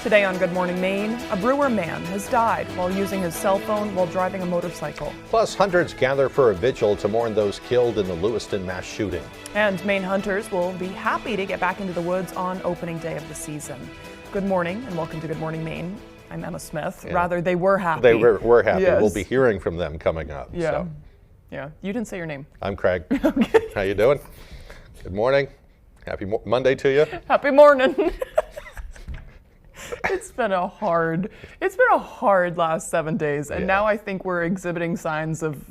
Today on Good Morning Maine, a Brewer man has died while using his cell phone while driving a motorcycle. Plus, hundreds gather for a vigil to mourn those killed in the Lewiston mass shooting. And Maine hunters will be happy to get back into the woods on opening day of the season. Good morning and welcome to Good Morning Maine. I'm Emma Smith. Yeah. Rather, they were happy. They were happy. Yes. We'll be hearing from them coming up. Yeah. So. Yeah. You didn't say your name. I'm Craig. Okay. How you doing? Good morning. Happy Monday to you. Happy morning. It's been a hard last 7 days, and now I think we're exhibiting signs of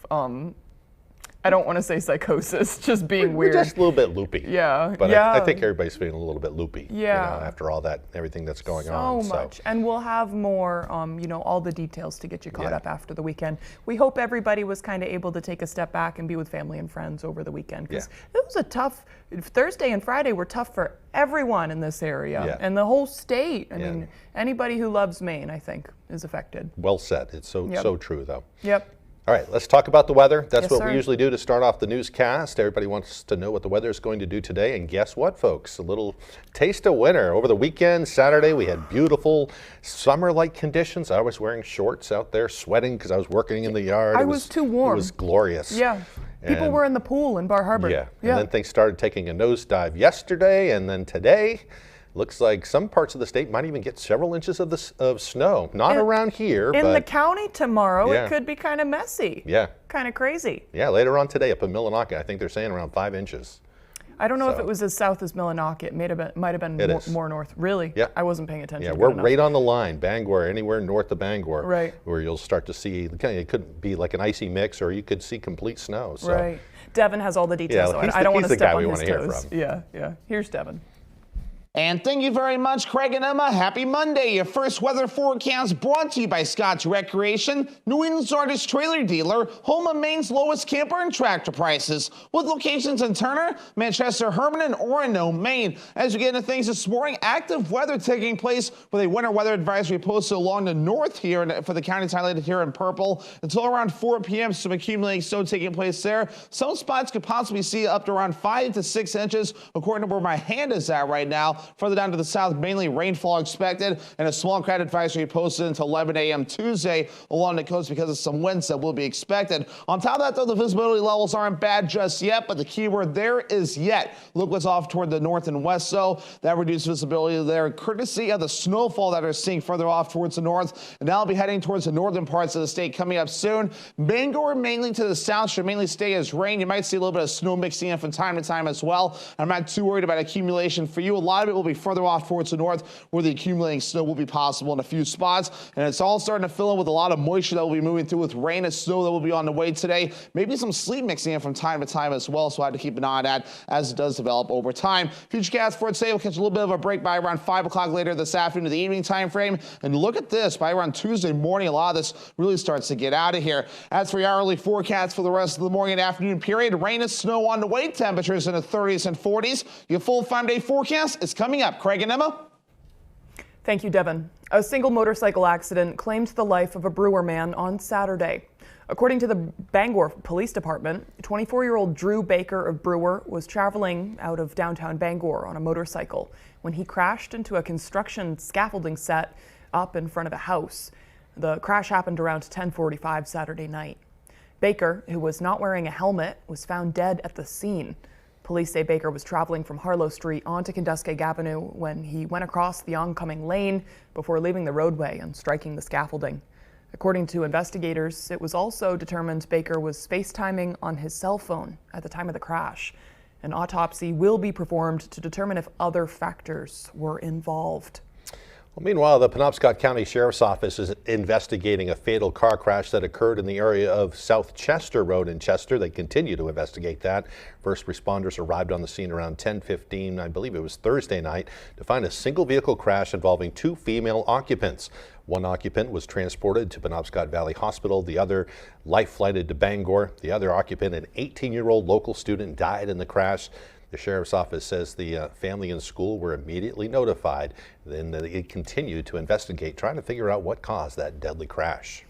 I don't want to say psychosis, just being weird. We're just a little bit loopy. Yeah. But yeah. I think everybody's feeling a little bit loopy. Yeah. After all that, everything that's going on. So much. And we'll have more, all the details to get you caught up after the weekend. We hope everybody was kind of able to take a step back and be with family and friends over the weekend. Because it was a tough, Thursday and Friday were tough for everyone in this area and the whole state. I mean, anybody who loves Maine, I think, is affected. Well said. It's so true, though. Yep. All right, let's talk about the weather. That's Yes, what sir. we usually do to start off the newscast. Everybody wants to know what the weather is going to do today. And guess what, folks? A little taste of winter. Over the weekend, Saturday, we had beautiful summer-like conditions. I was wearing shorts out there, sweating because I was working in the yard. It was too warm. It was glorious. Yeah. People were in the pool in Bar Harbor. Yeah. And then things started taking a nosedive yesterday, and then today. Looks like some parts of the state might even get several inches of snow. Not around here, in but the county tomorrow, it could be kind of messy. Yeah. Kind of crazy. Yeah, later on today up in Millinocket, I think they're saying around 5 inches. I don't know if it was as south as Millinocket. It might have been more north. Really? Yeah. I wasn't paying attention. Yeah, we're right on the line, Bangor, anywhere north of Bangor, right, where you'll start to see, it could be like an icy mix, or you could see complete snow. So. Right. Devin has all the details. Yeah, I don't want to step on his his toes. Yeah. Here's Devin. And thank you very much, Craig and Emma. Happy Monday. Your first weather forecast brought to you by Scott's Recreation, New England's largest trailer dealer, home of Maine's lowest camper and tractor prices, with locations in Turner, Manchester, Herman, and Orono, Maine. As we get into things this morning, active weather taking place with a winter weather advisory posted along the north here and for the counties highlighted here in purple until around 4 p.m. Some accumulating snow taking place there. Some spots could possibly see up to around 5 to 6 inches, according to where my hand is at right now. Further down to the south, mainly rainfall expected, and a small crowd advisory posted until 11 a.m. Tuesday along the coast because of some winds that will be expected. On top of that, though, the visibility levels aren't bad just yet, but the key word there is yet. Look what's off toward the north and west, so that reduced visibility there, courtesy of the snowfall that we're seeing further off towards the north, and now I'll be heading towards the northern parts of the state coming up soon. Bangor, mainly to the south, should mainly stay as rain. You might see a little bit of snow mixing in from time to time as well. I'm not too worried about accumulation for you. A lot of it will be further off towards the north where the accumulating snow will be possible in a few spots, and it's all starting to fill in with a lot of moisture that will be moving through with rain and snow that will be on the way today. Maybe some sleet mixing in from time to time as well, so I have to keep an eye on that as it does develop over time. Futurecast for today will catch a little bit of a break by around 5 o'clock later this afternoon to the evening time frame, and look at this, by around Tuesday morning a lot of this really starts to get out of here. As for your hourly forecast for the rest of the morning and afternoon period, rain and snow on the way, temperatures in the 30s and 40s. Your full 5-day forecast is coming up. Craig and Emma. Thank you, Devin. A single motorcycle accident claimed the life of a Brewer man on Saturday. According to the Bangor Police Department, 24-year-old Drew Baker of Brewer was traveling out of downtown Bangor on a motorcycle when he crashed into a construction scaffolding set up in front of a house. The crash happened around 10:45 Saturday night. Baker, who was not wearing a helmet, was found dead at the scene. Police say Baker was traveling from Harlow Street onto Kenduskeag Avenue when he went across the oncoming lane before leaving the roadway and striking the scaffolding. According to investigators, it was also determined Baker was FaceTiming on his cell phone at the time of the crash. An autopsy will be performed to determine if other factors were involved. Well, meanwhile, the Penobscot County Sheriff's Office is investigating a fatal car crash that occurred in the area of South Chester Road in Chester. They continue to investigate that. First responders arrived on the scene around 10:15, I believe it was Thursday night, to find a single vehicle crash involving 2 female occupants. One occupant was transported to Penobscot Valley Hospital. The other life-flighted to Bangor. The other occupant, an 18-year-old local student, died in the crash. The Sheriff's Office says the family and school were immediately notified. Then they continued to investigate, trying to figure out what caused that deadly crash.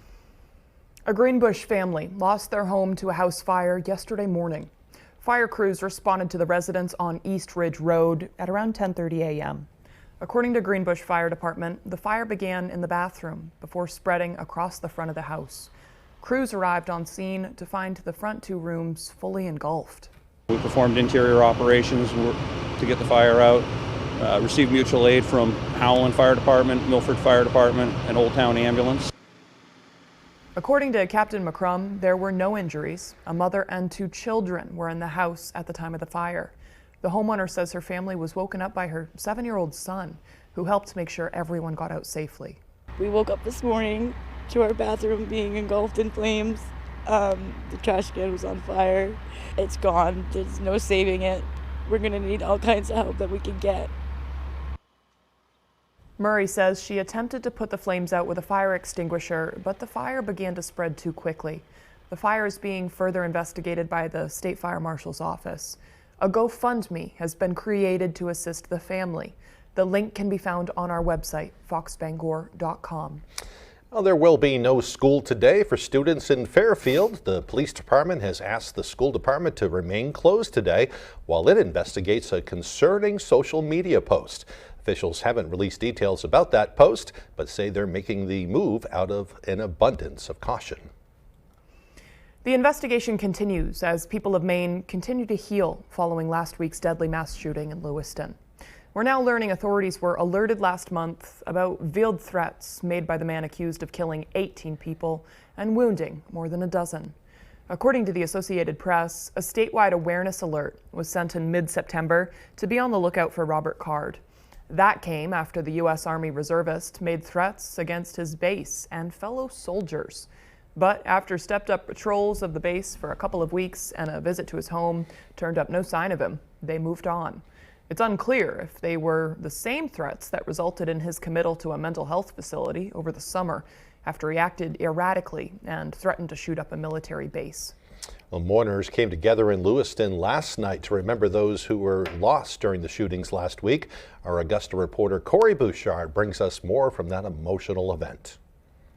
A Greenbush family lost their home to a house fire yesterday morning. Fire crews responded to the residents on East Ridge Road at around 10:30 a.m. According to Greenbush Fire Department, the fire began in the bathroom before spreading across the front of the house. Crews arrived on scene to find the front two rooms fully engulfed. We performed interior operations to get the fire out, received mutual aid from Howland Fire Department, Milford Fire Department, and Old Town Ambulance. According to Captain McCrum, there were no injuries. A mother and two children were in the house at the time of the fire. The homeowner says her family was woken up by her 7-year-old son, who helped make sure everyone got out safely. We woke up this morning to our bathroom being engulfed in flames. The trash can was on fire. It's gone. There's no saving it. We're going to need all kinds of help that we can get. Murray says she attempted to put the flames out with a fire extinguisher, but the fire began to spread too quickly. The fire is being further investigated by the State Fire Marshal's office. A GoFundMe has been created to assist the family. The link can be found on our website, foxbangor.com. Well, there will be no school today for students in Fairfield. The police department has asked the school department to remain closed today while it investigates a concerning social media post. Officials haven't released details about that post, but say they're making the move out of an abundance of caution. The investigation continues as people of Maine continue to heal following last week's deadly mass shooting in Lewiston. We're now learning authorities were alerted last month about veiled threats made by the man accused of killing 18 people and wounding more than a dozen. According to the Associated Press, a statewide awareness alert was sent in mid-September to be on the lookout for Robert Card. That came after the U.S. Army reservist made threats against his base and fellow soldiers. But after stepped-up patrols of the base for a couple of weeks and a visit to his home turned up no sign of him, they moved on. It's unclear if they were the same threats that resulted in his committal to a mental health facility over the summer after he acted erratically and threatened to shoot up a military base. Well, mourners came together in Lewiston last night to remember those who were lost during the shootings last week. Our Augusta reporter Corey Bouchard brings us more from that emotional event.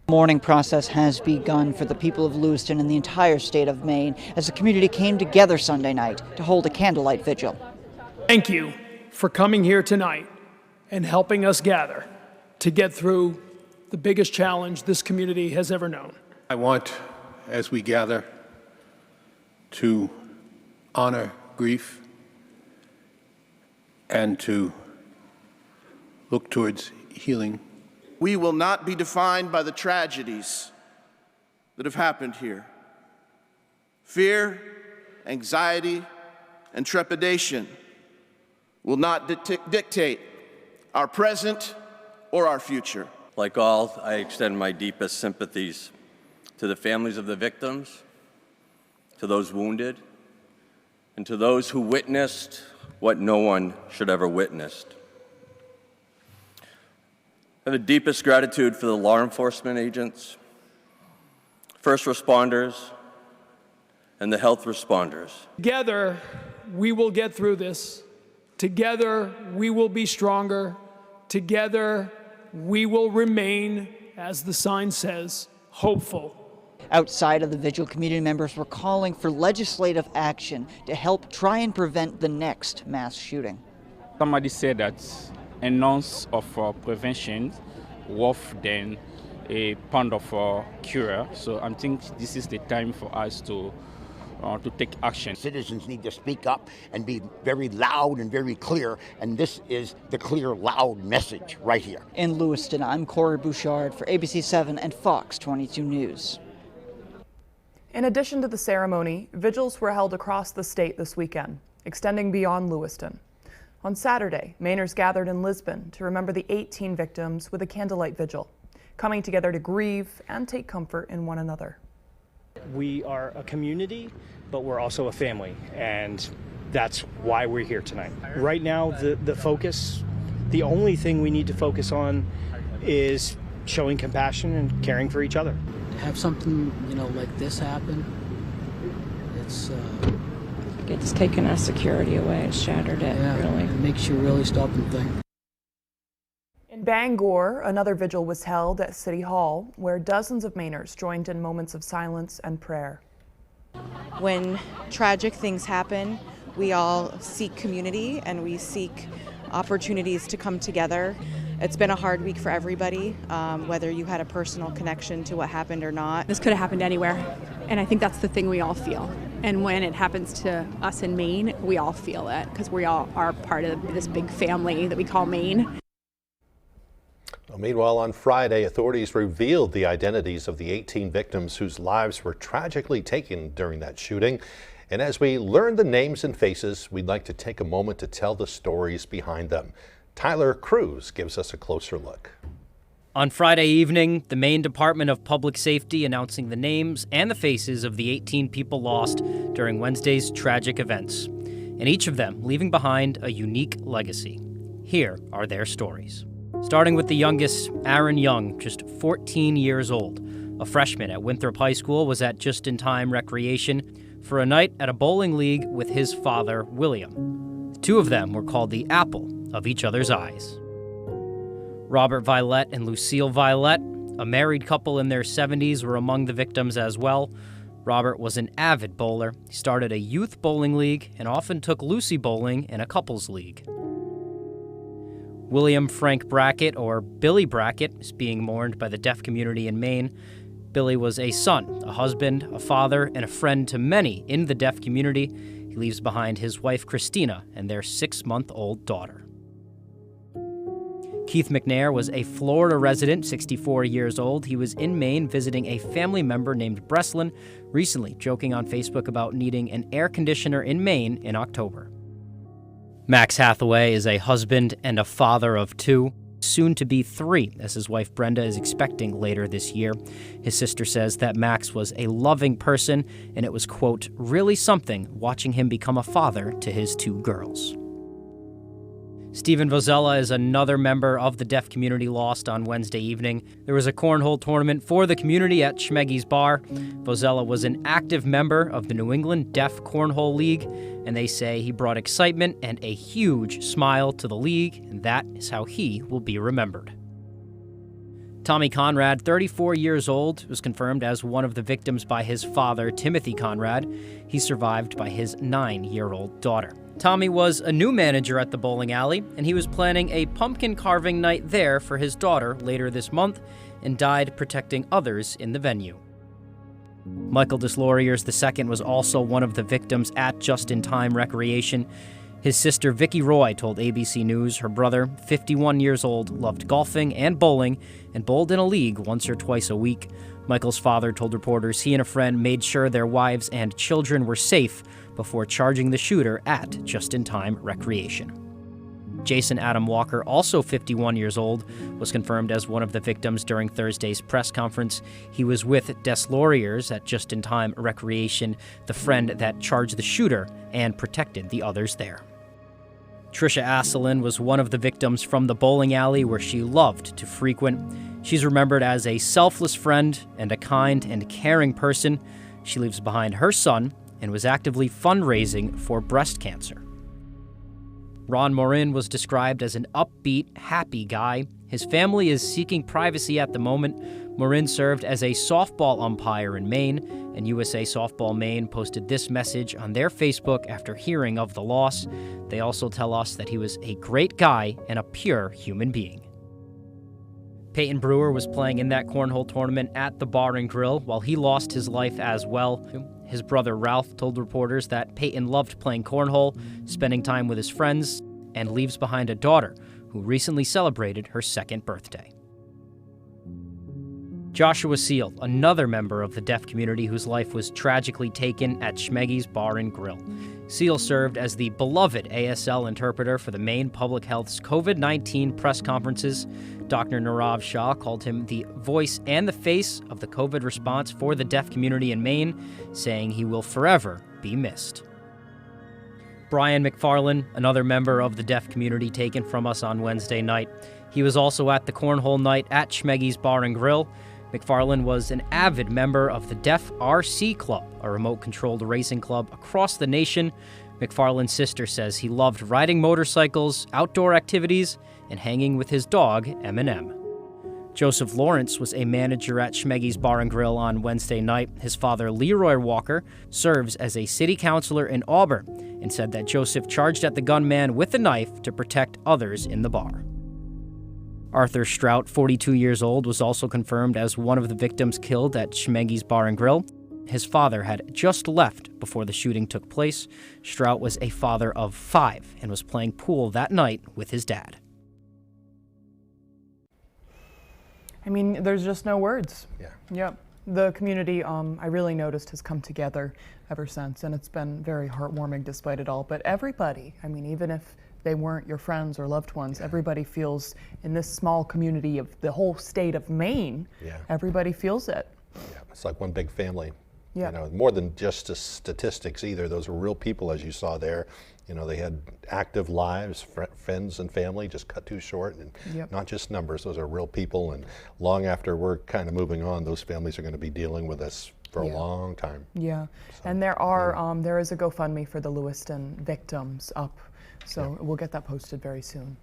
The mourning process has begun for the people of Lewiston and the entire state of Maine as the community came together Sunday night to hold a candlelight vigil. Thank you for coming here tonight and helping us gather to get through the biggest challenge this community has ever known. I want, as we gather, to honor grief and to look towards healing. We will not be defined by the tragedies that have happened here. Fear, anxiety, and trepidation will not dictate our present or our future. Like all, I extend my deepest sympathies to the families of the victims, to those wounded, and to those who witnessed what no one should ever witness. I have the deepest gratitude for the law enforcement agents, first responders, and the health responders. Together, we will get through this. Together, we will be stronger. Together, we will remain, as the sign says, hopeful. Outside of the vigil, community members were calling for legislative action to help try and prevent the next mass shooting. Somebody said that an ounce of prevention worth than a pound of cure. So I think this is the time for us to take action. Citizens need to speak up and be very loud and very clear, and this is the clear, loud message right here. In Lewiston, I'm Corey Bouchard for ABC 7 and Fox 22 News. In addition to the ceremony, vigils were held across the state this weekend, extending beyond Lewiston. On Saturday, Mainers gathered in Lisbon to remember the 18 victims with a candlelight vigil, coming together to grieve and take comfort in one another. We are a community, but we're also a family, and that's why we're here tonight. Right now, the focus, the only thing we need to focus on is showing compassion and caring for each other. To have something, like this happen, It's taken our security away. It shattered it, really. It makes you really stop and think. In Bangor, another vigil was held at City Hall, where dozens of Mainers joined in moments of silence and prayer. When tragic things happen, we all seek community and we seek opportunities to come together. It's been a hard week for everybody, whether you had a personal connection to what happened or not. This could have happened anywhere, and I think that's the thing we all feel. And when it happens to us in Maine, we all feel it because we all are part of this big family that we call Maine. Well, meanwhile, on Friday, authorities revealed the identities of the 18 victims whose lives were tragically taken during that shooting. And as we learn the names and faces, we'd like to take a moment to tell the stories behind them. Tyler Cruz gives us a closer look. On Friday evening, the Maine Department of Public Safety announcing the names and the faces of the 18 people lost during Wednesday's tragic events, and each of them leaving behind a unique legacy. Here are their stories. Starting with the youngest, Aaron Young, just 14 years old. A freshman at Winthrop High School, was at just-in-time recreation for a night at a bowling league with his father, William. The two of them were called the apple of each other's eyes. Robert Violet and Lucille Violet, a married couple in their 70s, were among the victims as well. Robert was an avid bowler. He started a youth bowling league and often took Lucy bowling in a couples league. William Frank Brackett, or Billy Brackett, is being mourned by the deaf community in Maine. Billy was a son, a husband, a father, and a friend to many in the deaf community. He leaves behind his wife, Christina, and their 6-month-old daughter. Keith McNair was a Florida resident, 64 years old. He was in Maine visiting a family member named Breslin, recently joking on Facebook about needing an air conditioner in Maine in October. Max Hathaway is a husband and a father of 2, soon to be 3, as his wife Brenda is expecting later this year. His sister says that Max was a loving person, and it was, quote, really something watching him become a father to his 2 girls. Stephen Vozella is another member of the deaf community lost on Wednesday evening. There was a cornhole tournament for the community at Schmeggy's Bar. Vozella was an active member of the New England Deaf Cornhole League, and they say he brought excitement and a huge smile to the league, and that is how he will be remembered. Tommy Conrad, 34 years old, was confirmed as one of the victims by his father, Timothy Conrad. He's survived by his 9-year-old daughter. Tommy was a new manager at the bowling alley, and he was planning a pumpkin carving night there for his daughter later this month and died protecting others in the venue. Michael Deslauriers II was also one of the victims at just-in-time recreation. His sister Vicky Roy told ABC News her brother, 51 years old, loved golfing and bowling and bowled in a league once or twice a week. Michael's father told reporters he and a friend made sure their wives and children were safe before charging the shooter at just-in-time recreation. Jason Adam Walker, also 51 years old, was confirmed as one of the victims during Thursday's press conference. He was with Deslauriers at just-in-time recreation, the friend that charged the shooter and protected the others there. Trisha Asselin was one of the victims from the bowling alley where she loved to frequent. She's remembered as a selfless friend and a kind and caring person. She leaves behind her son and was actively fundraising for breast cancer. Ron Morin was described as an upbeat, happy guy. His family is seeking privacy at the moment. Morin served as a softball umpire in Maine, and USA Softball Maine posted this message on their Facebook after hearing of the loss. They also tell us that he was a great guy and a pure human being. Peyton Brewer was playing in that cornhole tournament at the Bar and Grill while he lost his life as well. His brother Ralph told reporters that Peyton loved playing cornhole, spending time with his friends, and leaves behind a daughter who recently celebrated her 2nd birthday. Joshua Seal, another member of the deaf community whose life was tragically taken at Schmeggy's Bar and Grill. Seal served as the beloved ASL interpreter for the Maine Public Health's COVID-19 press conferences. Dr. Nirav Shah called him the voice and the face of the COVID response for the deaf community in Maine, saying he will forever be missed. Brian McFarland, another member of the deaf community taken from us on Wednesday night. He was also at the cornhole night at Schmeggy's Bar and Grill. McFarland was an avid member of the Deaf RC Club, a remote-controlled racing club across the nation. McFarland's sister says he loved riding motorcycles, outdoor activities, and hanging with his dog, M&M. Joseph Lawrence was a manager at Schmeggy's Bar and Grill on Wednesday night. His father, Leroy Walker, serves as a city councilor in Auburn, and said that Joseph charged at the gunman with a knife to protect others in the bar. Arthur Strout, 42 years old, was also confirmed as one of the victims killed at Schmeggy's Bar and Grill. His father had just left before the shooting took place. Strout was a father of 5 and was playing pool that night with his dad. I mean, there's just no words. Yeah. Yep. The community, I really noticed, has come together ever since, and it's been very heartwarming despite it all. But everybody, I mean, even if they weren't your friends or loved ones, everybody feels in this small community of the whole state of Maine, everybody feels it. Yeah, it's like one big family. Yeah. You know, more than just the statistics either. Those were real people, as you saw there. You know, they had active lives, friends and family, just cut too short, and not just numbers. Those are real people, and long after we're kind of moving on, those families are going to be dealing with us for a long time. Yeah, and there is a GoFundMe for the Lewiston victims up, so we'll get that posted very soon.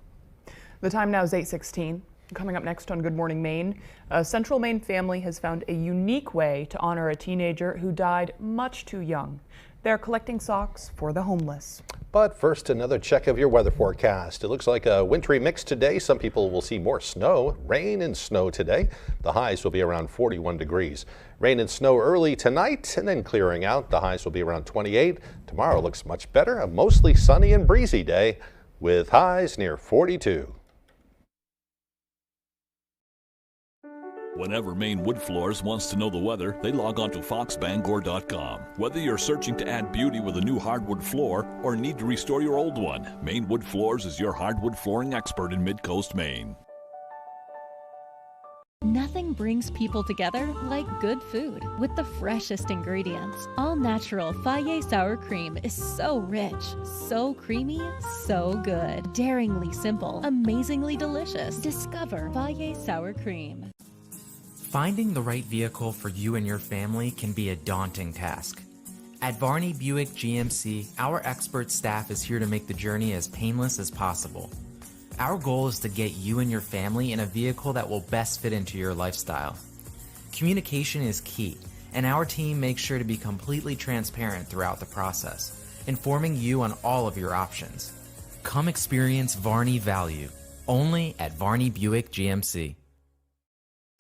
The time now is 8:16. Coming up next on Good Morning Maine, a Central Maine family has found a unique way to honor a teenager who died much too young. They're collecting socks for the homeless. But first, another check of your weather forecast. It looks like a wintry mix today. Some people will see more snow, rain and snow today. The highs will be around 41 degrees. Rain and snow early tonight and then clearing out. The highs will be around 28. Tomorrow looks much better, a mostly sunny and breezy day with highs near 42. Whenever Maine Wood Floors wants to know the weather, they log on to foxbangor.com. Whether you're searching to add beauty with a new hardwood floor or need to restore your old one, Maine Wood Floors is your hardwood flooring expert in Mid-Coast Maine. Nothing brings people together like good food with the freshest ingredients. All natural Fayet sour cream is so rich, so creamy, so good. Daringly simple, amazingly delicious. Discover Fayet sour cream. Finding the right vehicle for you and your family can be a daunting task. At Varney Buick GMC, our expert staff is here to make the journey as painless as possible. Our goal is to get you and your family in a vehicle that will best fit into your lifestyle. Communication is key, and our team makes sure to be completely transparent throughout the process, informing you on all of your options. Come experience Varney value, only at Varney Buick GMC.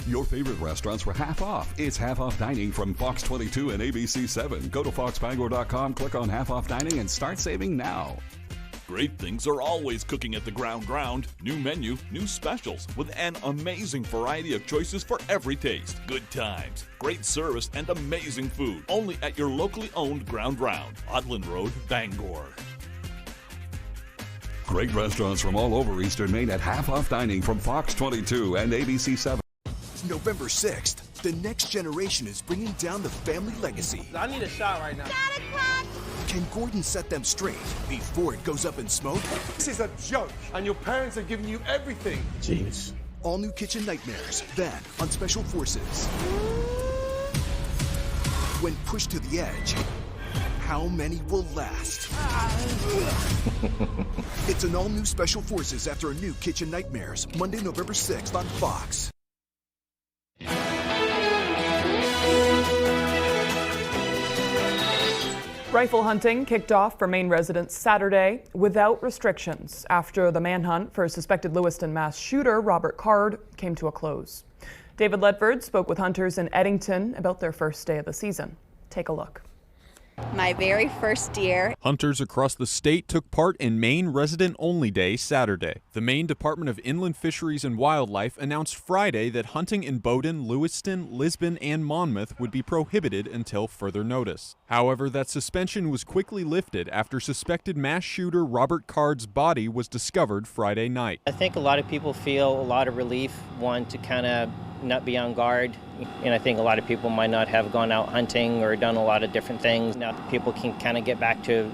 Your favorite restaurants were half off. It's half off dining from Fox 22 and ABC 7. Go to foxbangor.com, click on half off dining, and start saving now. Great things are always cooking at the Ground. New menu, new specials, with an amazing variety of choices for every taste. Good times, great service, and amazing food. Only at your locally owned Ground, Odland Road, Bangor. Great restaurants from all over Eastern Maine at half off dining from Fox 22 and ABC 7. November 6th, the next generation is bringing down the family legacy. I need a shot right now. Can Gordon set them straight before it goes up in smoke? This is a joke, and your parents are giving you everything. Jeez. All new Kitchen Nightmares, then on Special Forces. When pushed to the edge, how many will last? It's an all-new Special Forces after a new Kitchen Nightmares, Monday, November 6th on Fox. Rifle hunting kicked off for Maine residents Saturday without restrictions after the manhunt for suspected Lewiston mass shooter Robert Card came to a close. David Ledford spoke with hunters in Eddington about their first day of the season. Take a look. My very first deer. Hunters across the state took part in Maine Resident Only Day Saturday. The Maine Department of Inland Fisheries and Wildlife announced Friday that hunting in Bowdoin, Lewiston, Lisbon, and Monmouth would be prohibited until further notice. However, that suspension was quickly lifted after suspected mass shooter Robert Card's body was discovered Friday night. I think a lot of people feel a lot of relief, one, to kind of not be on guard. And I think a lot of people might not have gone out hunting or done a lot of different things. Now people can kind of get back to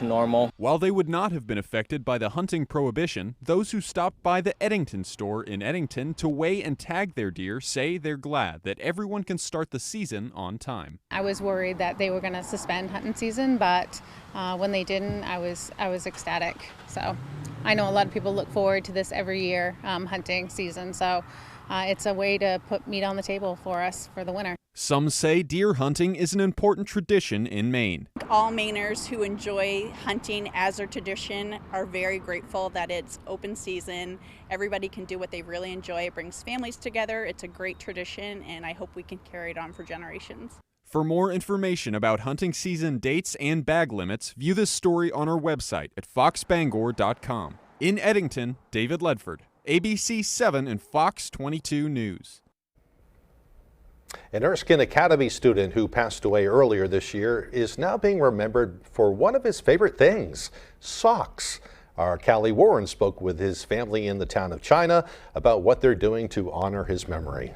normal. While they would not have been affected by the hunting prohibition, those who stopped by the Eddington store in Eddington to weigh and tag their deer say they're glad that everyone can start the season on time. I was worried that they were going to suspend hunting season, but when they didn't, I was ecstatic. So I know a lot of people look forward to this every year, hunting season. So it's a way to put meat on the table for us for the winter. Some say deer hunting is an important tradition in Maine. All Mainers who enjoy hunting as a tradition are very grateful that it's open season. Everybody can do what they really enjoy. It brings families together. It's a great tradition, and I hope we can carry it on for generations. For more information about hunting season dates and bag limits, view this story on our website at foxbangor.com. In Eddington, David Ledford, ABC 7 and Fox 22 News. An Erskine Academy student who passed away earlier this year is now being remembered for one of his favorite things, socks. Our Callie Warren spoke with his family in the town of China about what they're doing to honor his memory.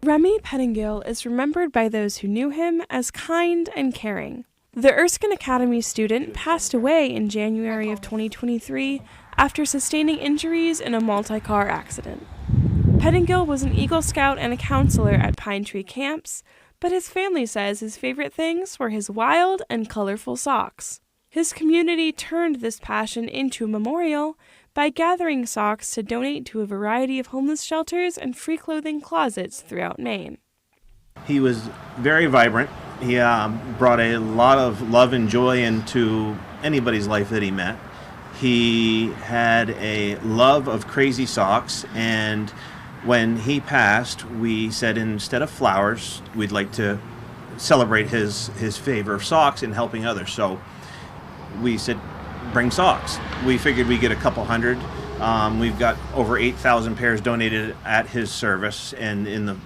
Remy Pettingill is remembered by those who knew him as kind and caring. The Erskine Academy student passed away in January of 2023 after sustaining injuries in a multi-car accident. Pettingill was an Eagle Scout and a counselor at Pine Tree Camps, but his family says his favorite things were his wild and colorful socks. His community turned this passion into a memorial by gathering socks to donate to a variety of homeless shelters and free clothing closets throughout Maine. He was very vibrant. He brought a lot of love and joy into anybody's life that he met. He had a love of crazy socks, and when he passed, we said instead of flowers, we'd like to celebrate his favor of socks and helping others. So we said, bring socks. We figured we'd get a couple hundred. We've got over 8,000 pairs donated at his service and in the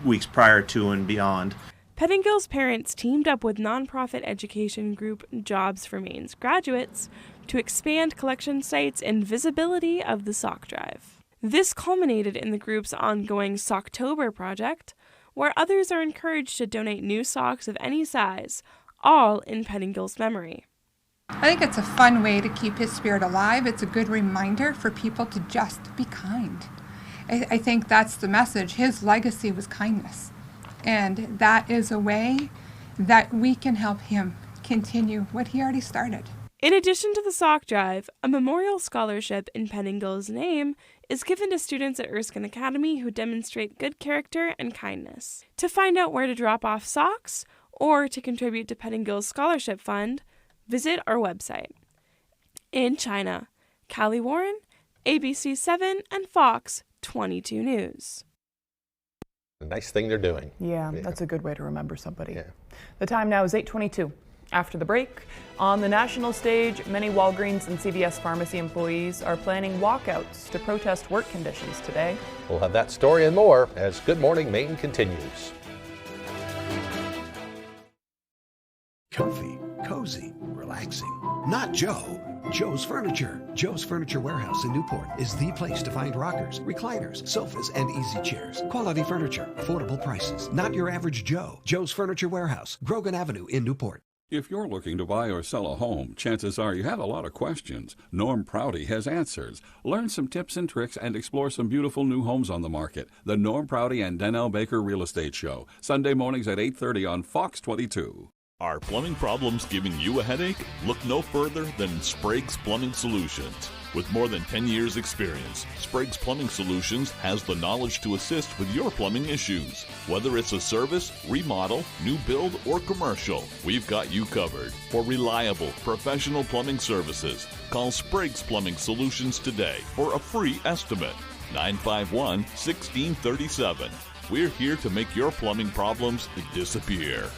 weeks prior to and beyond. Pettingill's parents teamed up with nonprofit education group Jobs for Maine's graduates to expand collection sites and visibility of the sock drive. This culminated in the group's ongoing Socktober project, where others are encouraged to donate new socks of any size, all in Pettingill's memory. I think it's a fun way to keep his spirit alive. It's a good reminder for people to just be kind. I think that's the message. His legacy was kindness. And that is a way that we can help him continue what he already started. In addition to the sock drive, a memorial scholarship in Pettingill's name is given to students at Erskine Academy who demonstrate good character and kindness. To find out where to drop off socks or to contribute to Pettingill's scholarship fund, visit our website. In China, Callie Warren, ABC 7 and Fox 22 News. A nice thing they're doing. Yeah, that's a good way to remember somebody. Yeah. The time now is 8:22. After the break, on the national stage, many Walgreens and CVS pharmacy employees are planning walkouts to protest work conditions today. We'll have that story and more as Good Morning Maine continues. Comfy, cozy, relaxing. Not Joe. Joe's Furniture. Joe's Furniture Warehouse in Newport is the place to find rockers, recliners, sofas, and easy chairs. Quality furniture, affordable prices. Not your average Joe. Joe's Furniture Warehouse, Grogan Avenue in Newport. If you're looking to buy or sell a home, chances are you have a lot of questions. Norm Prouty has answers. Learn some tips and tricks and explore some beautiful new homes on the market. The Norm Prouty and Donnell Baker Real Estate Show, Sunday mornings at 8:30 on Fox 22. Are plumbing problems giving you a headache? Look no further than Sprague's Plumbing Solutions. With more than 10 years' experience, Sprague's Plumbing Solutions has the knowledge to assist with your plumbing issues. Whether it's a service, remodel, new build, or commercial, we've got you covered. For reliable, professional plumbing services, call Sprague's Plumbing Solutions today for a free estimate. 951-1637. We're here to make your plumbing problems disappear.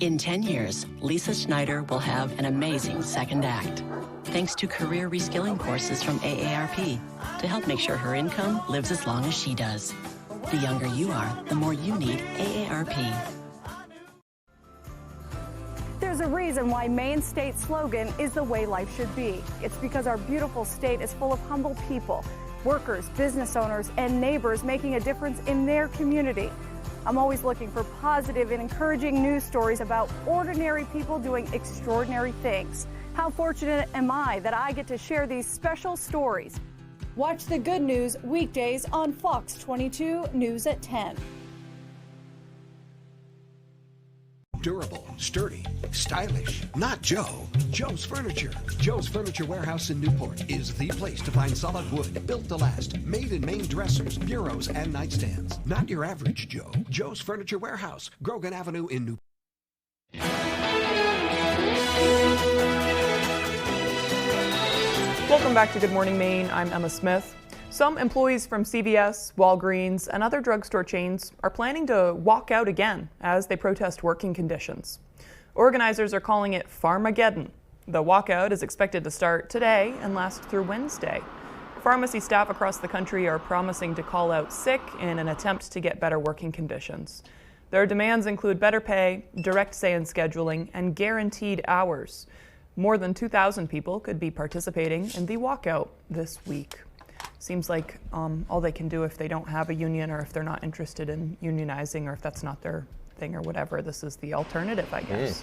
In 10 years, Lisa Schneider will have an amazing second act, thanks to career reskilling courses from AARP to help make sure her income lives as long as she does. The younger you are, the more you need AARP. There's a reason why Maine's state slogan is the way life should be. It's because our beautiful state is full of humble people, workers, business owners, and neighbors making a difference in their community. I'm always looking for positive and encouraging news stories about ordinary people doing extraordinary things. How fortunate am I that I get to share these special stories? Watch the good news weekdays on Fox 22 News at 10. Durable, sturdy, stylish. Not Joe. Joe's Furniture. Joe's Furniture Warehouse in Newport is the place to find solid wood, built to last, made in Maine dressers, bureaus, and nightstands. Not your average Joe. Joe's Furniture Warehouse, Grogan Avenue in Newport. Welcome back to Good Morning Maine. I'm Emma Smith. Some employees from CVS, Walgreens, and other drugstore chains are planning to walk out again as they protest working conditions. Organizers are calling it Pharmageddon. The walkout is expected to start today and last through Wednesday. Pharmacy staff across the country are promising to call out sick in an attempt to get better working conditions. Their demands include better pay, direct say in scheduling, and guaranteed hours. More than 2,000 people could be participating in the walkout this week. Seems like all they can do if they don't have a union or if they're not interested in unionizing or if that's not their thing or whatever. This is the alternative, I guess.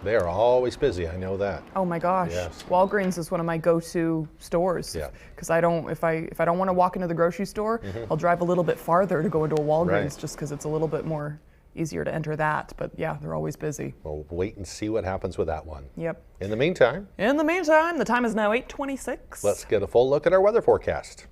They are always busy, I know that. Oh my gosh. Yes. Walgreens is one of my go-to stores. Yeah. Because if I don't want to walk into the grocery store, I'll drive a little bit farther to go into a Walgreens just because it's a little bit more easier to enter that. But yeah, they're always busy. We'll wait and see what happens with that one. Yep. In the meantime, the time is now 8:26. let's get a full look at our weather forecast.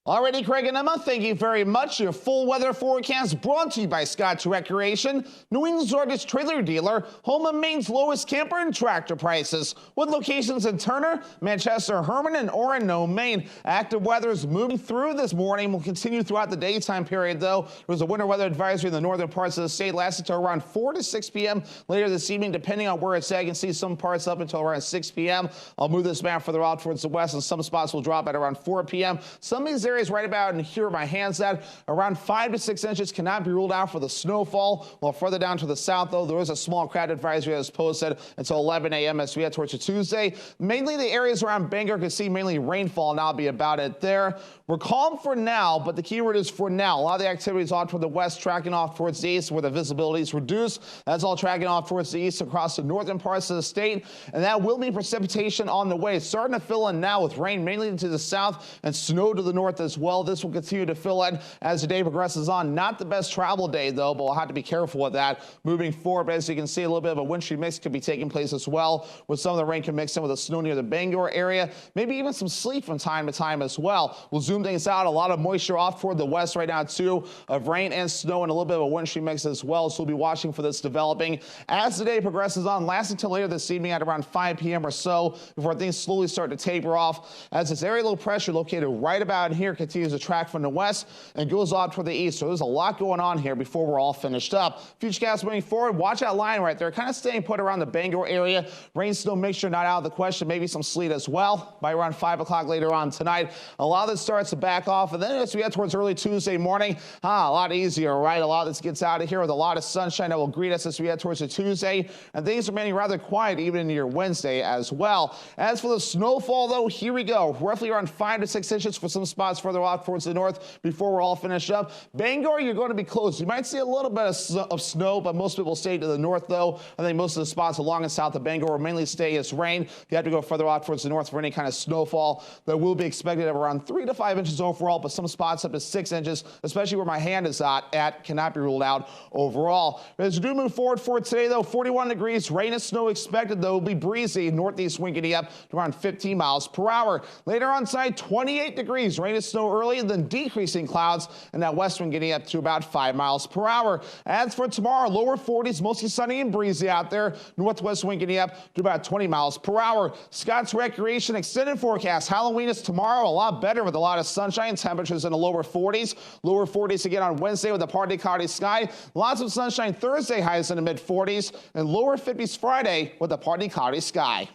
Alrighty, Craig and Emma, thank you very much. Your full weather forecast brought to you by Scott's Recreation, New England's largest trailer dealer, home of Maine's lowest camper and tractor prices, with locations in Turner, Manchester, Herman, and Orono, Maine. Active weather is moving through this morning. Will continue throughout the daytime period, though. There was a winter weather advisory in the northern parts of the state, lasted until around 4 to 6 p.m. later this evening, depending on where it's at. You can see some parts up until around 6 p.m. I'll move this map further out towards the west, and some spots will drop at around 4 p.m. Some of these areas right about and here my hands at around 5 to 6 inches cannot be ruled out for the snowfall. While further down to the south, though, there is a small crowd advisory that is posted until 11 a.m. as we head towards a Tuesday. Mainly the areas around Bangor can see mainly rainfall, and I'll be about it there. We're calm for now, but the key word is for now. A lot of the activity is off toward the west, tracking off towards the east where the visibility is reduced. That's all tracking off towards the east across the northern parts of the state, and that will be precipitation on the way. It's starting to fill in now with rain mainly to the south and snow to the north as well. This will continue to fill in as the day progresses on. Not the best travel day, though, but we'll have to be careful with that moving forward. But as you can see, a little bit of a wind shear mix could be taking place as well, with some of the rain can mix in with the snow near the Bangor area, maybe even some sleet from time to time as well. We'll zoom things out. A lot of moisture off toward the west right now, too, of rain and snow and a little bit of a wind shear mix as well. So we'll be watching for this developing as the day progresses on, lasting until later this evening at around 5 p.m. or so before things slowly start to taper off as this area low pressure located right about here continues to track from the west and goes off toward the east. So there's a lot going on here before we're all finished up. Futurecast moving forward, watch that line right there, kind of staying put around the Bangor area. Rain, snow mixture not out of the question, maybe some sleet as well by around 5 o'clock later on tonight. A lot of this starts to back off, and then as we get towards early Tuesday morning, a lot easier, right? A lot of this gets out of here with a lot of sunshine that will greet us as we head towards the Tuesday, and things remaining rather quiet even into your Wednesday as well. As for the snowfall, though, here we go. Roughly around 5 to 6 inches for some spots further off towards the north before we're all finished up. Bangor, you're going to be close. You might see a little bit of snow, but most people stay to the north, though. I think most of the spots along and south of Bangor will mainly stay as rain. You have to go further out towards the north for any kind of snowfall that will be expected of around 3 to 5 inches overall, but some spots up to 6 inches, especially where my hand is at cannot be ruled out overall. As we do move forward for today, though, 41 degrees, rain and snow expected, though. It'll be breezy, northeast wind getting up to around 15 miles per hour. Later on side, 28 degrees, rain and snow early, and then decreasing clouds, and that west wind getting up to about 5 miles per hour. As for tomorrow, lower 40s, mostly sunny and breezy out there. Northwest wind getting up to about 20 miles per hour. Scott's Recreation extended forecast. Halloween is tomorrow, a lot better with a lot of sunshine. Temperatures in the lower 40s. Lower 40s again on Wednesday with a partly cloudy sky. Lots of sunshine Thursday, highs in the mid 40s, and lower 50s Friday with a partly cloudy sky.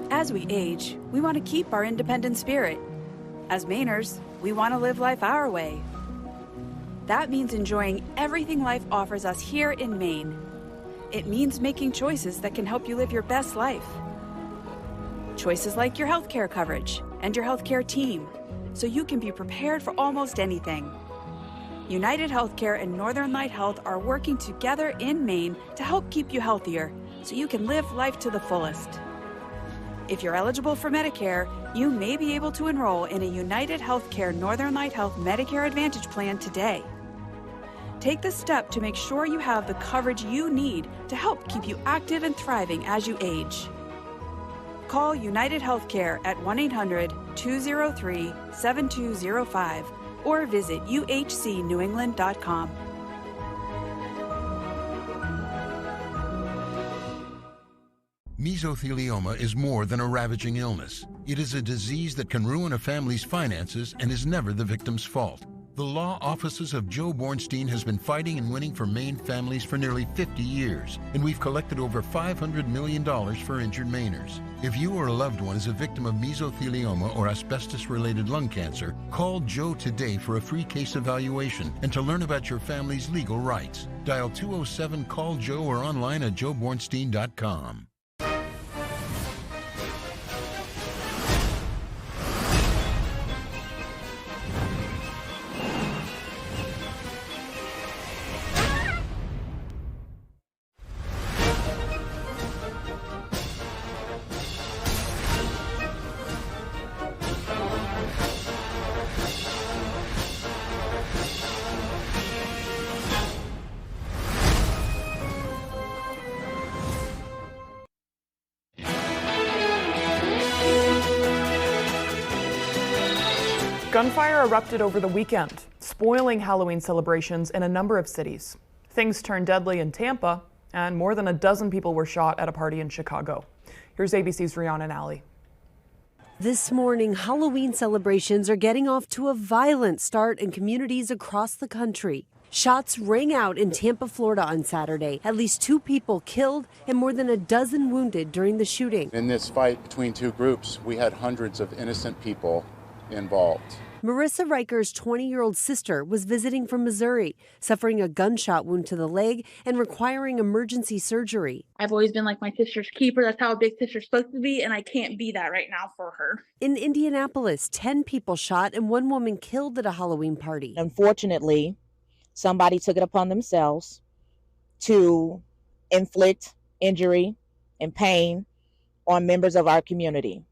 As we age, we want to keep our independent spirit. As Mainers, we want to live life our way. That means enjoying everything life offers us here in Maine. It means making choices that can help you live your best life. Choices like your healthcare coverage and your healthcare team, so you can be prepared for almost anything. United Healthcare and Northern Light Health are working together in Maine to help keep you healthier, so you can live life to the fullest. If you're eligible for Medicare, You may be able to enroll in a United Healthcare Northern Light Health Medicare Advantage plan today. Take the step to make sure you have the coverage you need to help keep you active and thriving as you age. Call United Healthcare at 1-800-203-7205 or visit uhcnewengland.com. Mesothelioma is more than a ravaging illness. It is a disease that can ruin a family's finances and is never the victim's fault. The law offices of Joe Bornstein has been fighting and winning for Maine families for nearly 50 years, and we've collected over $500 million for injured Mainers. If you or a loved one is a victim of mesothelioma or asbestos-related lung cancer, call Joe today for a free case evaluation and to learn about your family's legal rights. Dial 207-CALL-JOE or online at joebornstein.com. Gunfire erupted over the weekend, spoiling Halloween celebrations in a number of cities. Things turned deadly in Tampa, and more than a dozen people were shot at a party in Chicago. Here's ABC's Rihanna Nally. This morning, Halloween celebrations are getting off to a violent start in communities across the country. Shots rang out in Tampa, Florida on Saturday. At least 2 people killed and more than a dozen wounded during the shooting. In this fight between 2 groups, we had hundreds of innocent people involved. Marissa Riker's 20-year-old sister was visiting from Missouri, suffering a gunshot wound to the leg and requiring emergency surgery. I've always been like my sister's keeper. That's how a big sister's supposed to be, and I can't be that right now for her. In Indianapolis, 10 people shot and 1 woman killed at a Halloween party. Unfortunately, somebody took it upon themselves to inflict injury and pain on members of our community,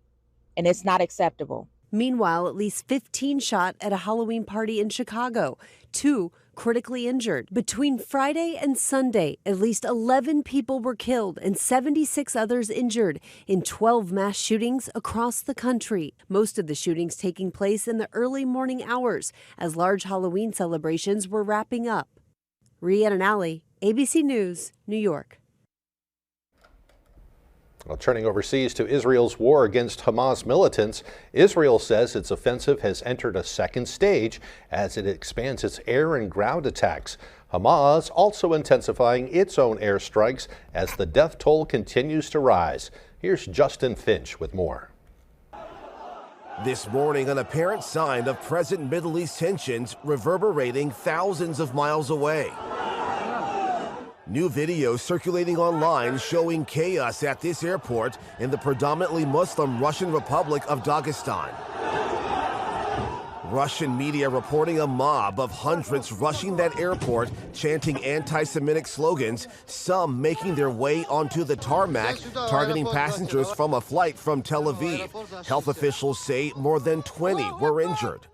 and it's not acceptable. Meanwhile, at least 15 shot at a Halloween party in Chicago, 2 critically injured. Between Friday and Sunday, at least 11 people were killed and 76 others injured in 12 mass shootings across the country. Most of the shootings taking place in the early morning hours as large Halloween celebrations were wrapping up. Rihanna Nally, ABC News, New York. Well, turning overseas to Israel's war against Hamas militants, Israel says its offensive has entered a second stage as it expands its air and ground attacks. Hamas also intensifying its own airstrikes as the death toll continues to rise. Here's Justin Finch with more. This morning, an apparent sign of present Middle East tensions reverberating thousands of miles away. New video circulating online showing chaos at this airport in the predominantly Muslim Russian Republic of Dagestan. Russian media reporting a mob of hundreds rushing that airport, chanting anti-Semitic slogans, some making their way onto the tarmac, targeting passengers from a flight from Tel Aviv. Health officials say more than 20 were injured.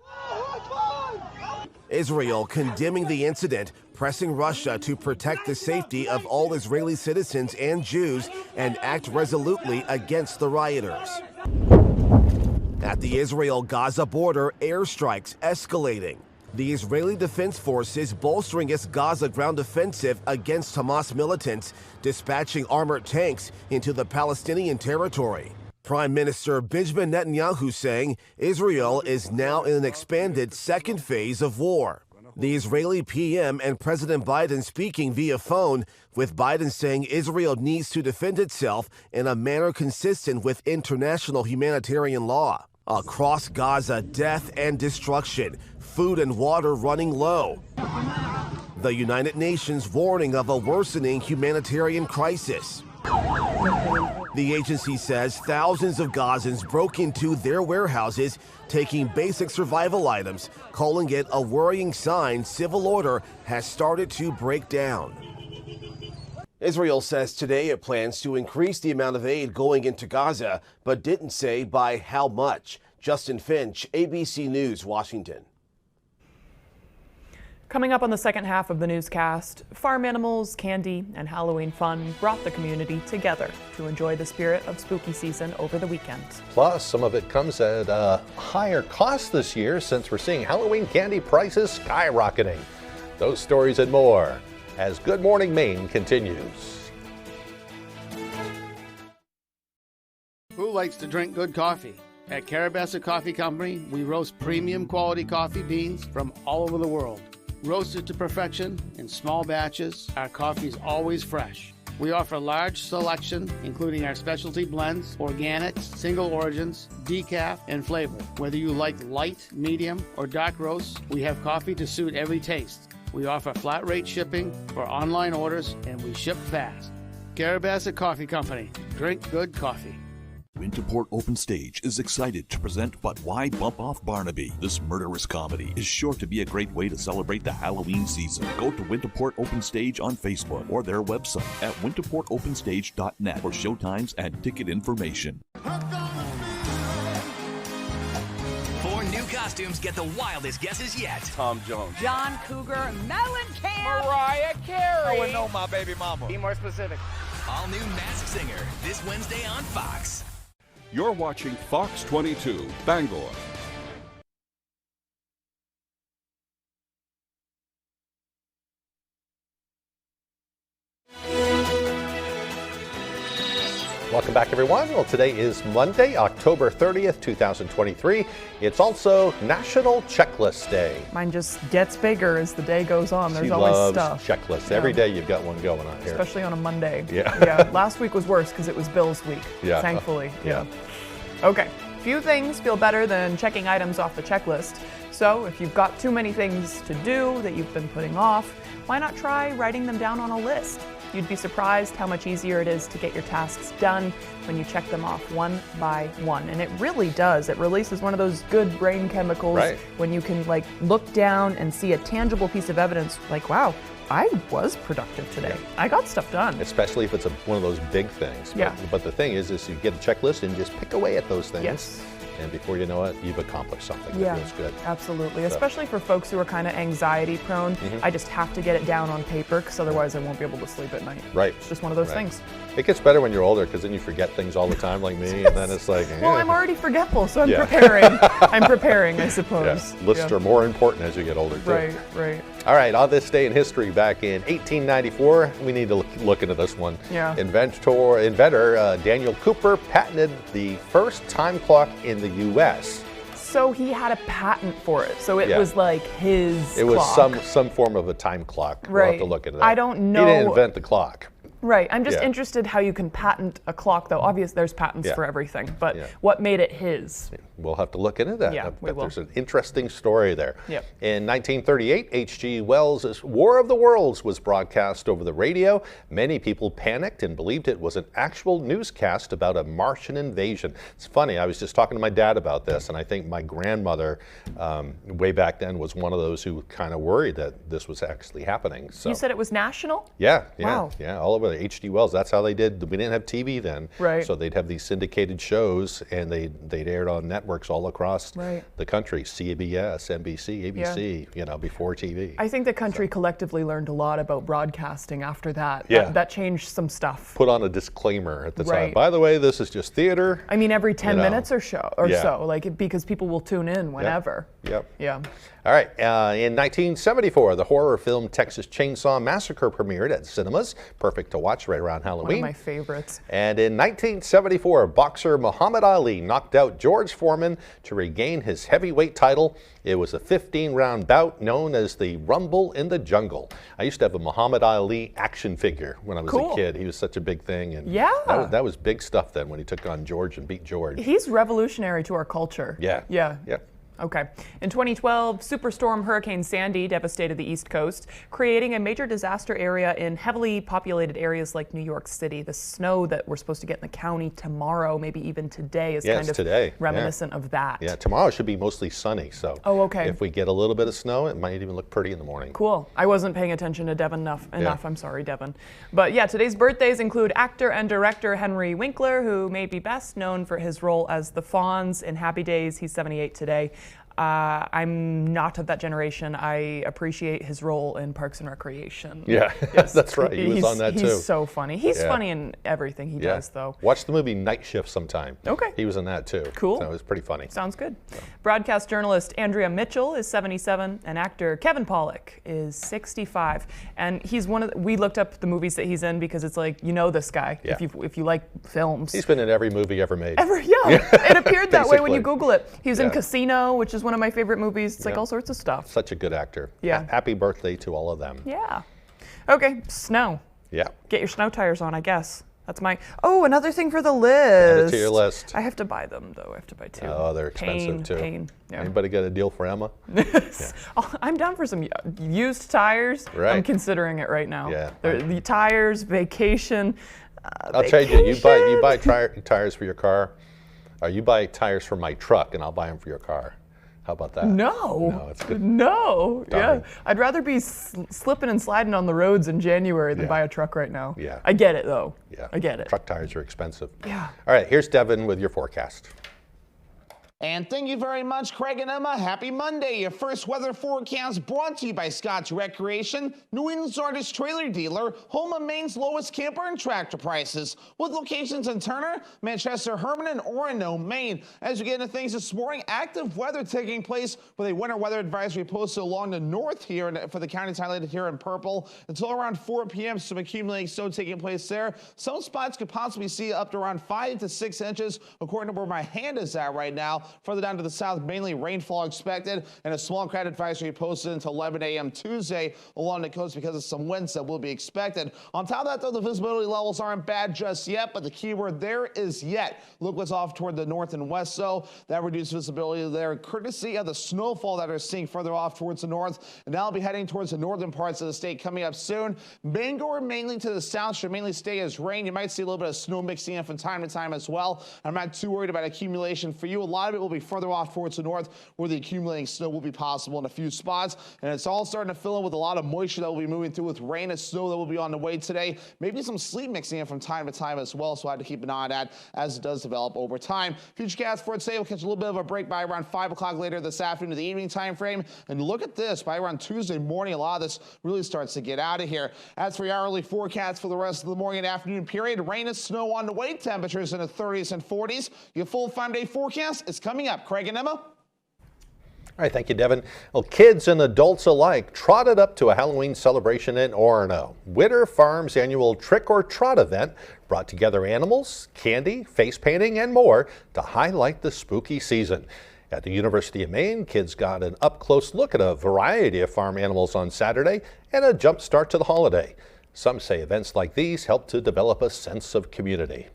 Israel condemning the incident, pressing Russia to protect the safety of all Israeli citizens and Jews and act resolutely against the rioters. At the Israel-Gaza border, airstrikes escalating. The Israeli Defense Forces bolstering its Gaza ground offensive against Hamas militants, dispatching armored tanks into the Palestinian territory. Prime Minister Benjamin Netanyahu saying Israel is now in an expanded second phase of war. The Israeli PM and President Biden speaking via phone, with Biden saying Israel needs to defend itself in a manner consistent with international humanitarian law. Across Gaza, death and destruction, food and water running low. The United Nations warning of a worsening humanitarian crisis. The agency says thousands of Gazans broke into their warehouses, taking basic survival items, calling it a worrying sign civil order has started to break down. Israel says today it plans to increase the amount of aid going into Gaza, but didn't say by how much. Justin Finch, ABC News, Washington. Coming up on the second half of the newscast, farm animals, candy, and Halloween fun brought the community together to enjoy the spirit of spooky season over the weekend. Plus, some of it comes at a higher cost this year since we're seeing Halloween candy prices skyrocketing. Those stories and more as Good Morning Maine continues. Who likes to drink good coffee? At Carabassa Coffee Company, we roast premium quality coffee beans from all over the world. Roasted to perfection in small batches, our coffee is always fresh. We offer a large selection, including our specialty blends, organics, single origins, decaf, and flavor. Whether you like light, medium, or dark roasts, we have coffee to suit every taste. We offer flat rate shipping for online orders, and we ship fast. Carabassa Coffee Company. Drink good coffee. Winterport Open Stage is excited to present But Why Bump Off Barnaby? This murderous comedy is sure to be a great way to celebrate the Halloween season. Go to Winterport Open Stage on Facebook or their website at winterportopenstage.net for showtimes and ticket information. 4 new costumes get the wildest guesses yet. Tom Jones. John Cougar, Mellencamp, Mariah Carey. Oh, and no, my baby mama. Be more specific. All new Masked Singer this Wednesday on Fox. You're watching Fox 22, Bangor. Welcome back, everyone. Well, today is Monday, October 30th, 2023. It's also National Checklist Day. Mine just gets bigger as the day goes on. There's She always loves stuff. checklists. Yeah. Every day you've got one going on here. Especially on a Monday. Yeah. Yeah. Last week was worse because it was Bill's week. Yeah. Thankfully. Yeah. Okay. Few things feel better than checking items off the checklist. So if you've got too many things to do that you've been putting off, why not try writing them down on a list? You'd be surprised how much easier it is to get your tasks done when you check them off one by one. And it really does. It releases one of those good brain chemicals when you can look down and see a tangible piece of evidence like, wow, I was productive today. I got stuff done. Especially if it's one of those big things. Yeah. But the thing is you get a checklist and just pick away at those things. Yes. And before you know it, you've accomplished something Yeah, that feels good. absolutely. So. Especially for folks who are kind of anxiety prone. I just have to get it down on paper because otherwise I won't be able to sleep at night. Right. It's just one of those things. It gets better when you're older because then you forget things all the time like me, and then it's like, Well, I'm already forgetful, so I'm Yeah. preparing. I'm preparing, I suppose. Yeah. Lists are more important as you get older, too. Right, right. All right, on this day in history back in 1894, we need to look into this one. Yeah. Inventor Daniel Cooper patented the first time clock in the U.S. So he had a patent for it. So it Yeah. was like his It was clock. some form of a time clock. We'll Right. have to look into that. I don't know. He didn't invent the clock. Right. I'm just Yeah. interested how you can patent a clock, though. Obviously, there's patents Yeah. for everything. But Yeah. what made it his? We'll have to look into that. Yeah, we will. There's an interesting story there. Yep. In 1938, H.G. Wells' War of the Worlds was broadcast over the radio. Many people panicked and believed it was an actual newscast about a Martian invasion. It's funny, I was just talking to my dad about this, and I think my grandmother, way back then, was one of those who kind of worried that this was actually happening. So. You said it was national? Yeah, Wow. all over the H.G. Wells. That's how they did. We didn't have TV then, Right. so they'd have these syndicated shows, and they'd aired on networks all across the country. CBS, NBC, ABC. Before TV. I think the country collectively learned a lot about broadcasting after that. Yeah. That changed some stuff. Put on a disclaimer at the time. Right. By the way, this is just theater. I mean, every 10 minutes or Yeah. so, because people will tune in whenever. Yep. Yeah. All right. In 1974, the horror film Texas Chainsaw Massacre premiered at cinemas. Perfect to watch right around Halloween. One of my favorites. And in 1974, boxer Muhammad Ali knocked out George Foreman to regain his heavyweight title. It was a 15-round bout known as the Rumble in the Jungle. I used to have a Muhammad Ali action figure when I was a kid. He was such a big thing. And Yeah. that was big stuff then when he took on George and beat George. He's revolutionary to our culture. Yeah. Yeah. Yep. Okay. In 2012, Superstorm Hurricane Sandy devastated the East Coast, creating a major disaster area in heavily populated areas like New York City. The snow that we're supposed to get in the county tomorrow, maybe even today, is kind of today. reminiscent of that. Yeah, tomorrow should be mostly sunny, so if we get a little bit of snow, it might even look pretty in the morning. Cool. I wasn't paying attention to Devin enough. I'm sorry, Devin. But yeah, today's birthdays include actor and director Henry Winkler, who may be best known for his role as the Fonz in Happy Days. He's 78 today. I'm not of that generation. I appreciate his role in Parks and Recreation. Yeah, that's right. He was on that too. He's so funny. He's funny in everything he does, though. Watch the movie Night Shift sometime. Okay. He was in that too. Cool. So it was pretty funny. Sounds good. So. Broadcast journalist Andrea Mitchell is 77, and actor Kevin Pollak is 65. And he's one of we looked up the movies that he's in because it's like, you know this guy if you like films. He's been in every movie ever made. It appeared that way when you Google it. He was in Casino, which is one of my favorite movies. It's like all sorts of stuff. Such a good actor. Yeah. Happy birthday to all of them. Yeah. Okay, snow. Yeah. Get your snow tires on, I guess. That's my. Oh, another thing for the list. Add it to your list. I have to buy them, though. I have to buy 2. Oh, they're expensive too. Pain. Yeah. Anybody got a deal for Emma? I'm down for some used tires. Right. I'm considering it right now. Yeah. The tires, vacation. I'll trade you. You buy tires for your car, or you buy tires for my truck, and I'll buy them for your car. How about that? No, it's good. No, Darn. yeah. I'd rather be slipping and sliding on the roads in January than buy a truck right now. Yeah. I get it, though. Yeah. I get it. Truck tires are expensive. Yeah. All right, here's Devin with your forecast. And thank you very much, Craig and Emma. Happy Monday. Your first weather forecast brought to you by Scotts Recreation, New England's largest trailer dealer, home of Maine's lowest camper and tractor prices, with locations in Turner, Manchester, Herman, and Orono, Maine. As we get into things this morning, active weather taking place with a winter weather advisory posted along the north here for the counties highlighted here in purple until around 4 p.m. Some accumulating snow taking place there. Some spots could possibly see up to around 5 to 6 inches, according to where my hand is at right now. Further down to the south, mainly rainfall expected, and a small crowd advisory posted until 11 a.m. Tuesday along the coast because of some winds that will be expected. On top of that, though, the visibility levels aren't bad just yet, but the key word there is yet. Look what's off toward the north and west, so that reduced visibility there, courtesy of the snowfall that we're seeing further off towards the north, and now I'll be heading towards the northern parts of the state coming up soon. Bangor, mainly to the south, should mainly stay as rain. You might see a little bit of snow mixing in from time to time as well. I'm not too worried about accumulation for you. A lot of it will be further off towards the north where the accumulating snow will be possible in a few spots, and it's all starting to fill in with a lot of moisture that will be moving through with rain and snow that will be on the way today. Maybe some sleet mixing in from time to time as well, so I have to keep an eye on that as it does develop over time. Futurecast for today will catch a little bit of a break by around 5 o'clock later this afternoon to the evening time frame, and look at this, by around Tuesday morning a lot of this really starts to get out of here. As for your hourly forecast for the rest of the morning and afternoon period, rain and snow on the way, temperatures in the 30s and 40s. Your full 5-day forecast is coming up. Craig and Emma. All right, thank you, Devin. Well, kids and adults alike trotted up to a Halloween celebration in Orono. Witter Farms' annual Trick or Trot event brought together animals, candy, face painting, and more to highlight the spooky season. At the University of Maine, kids got an up-close look at a variety of farm animals on Saturday and a jump start to the holiday. Some say events like these help to develop a sense of community.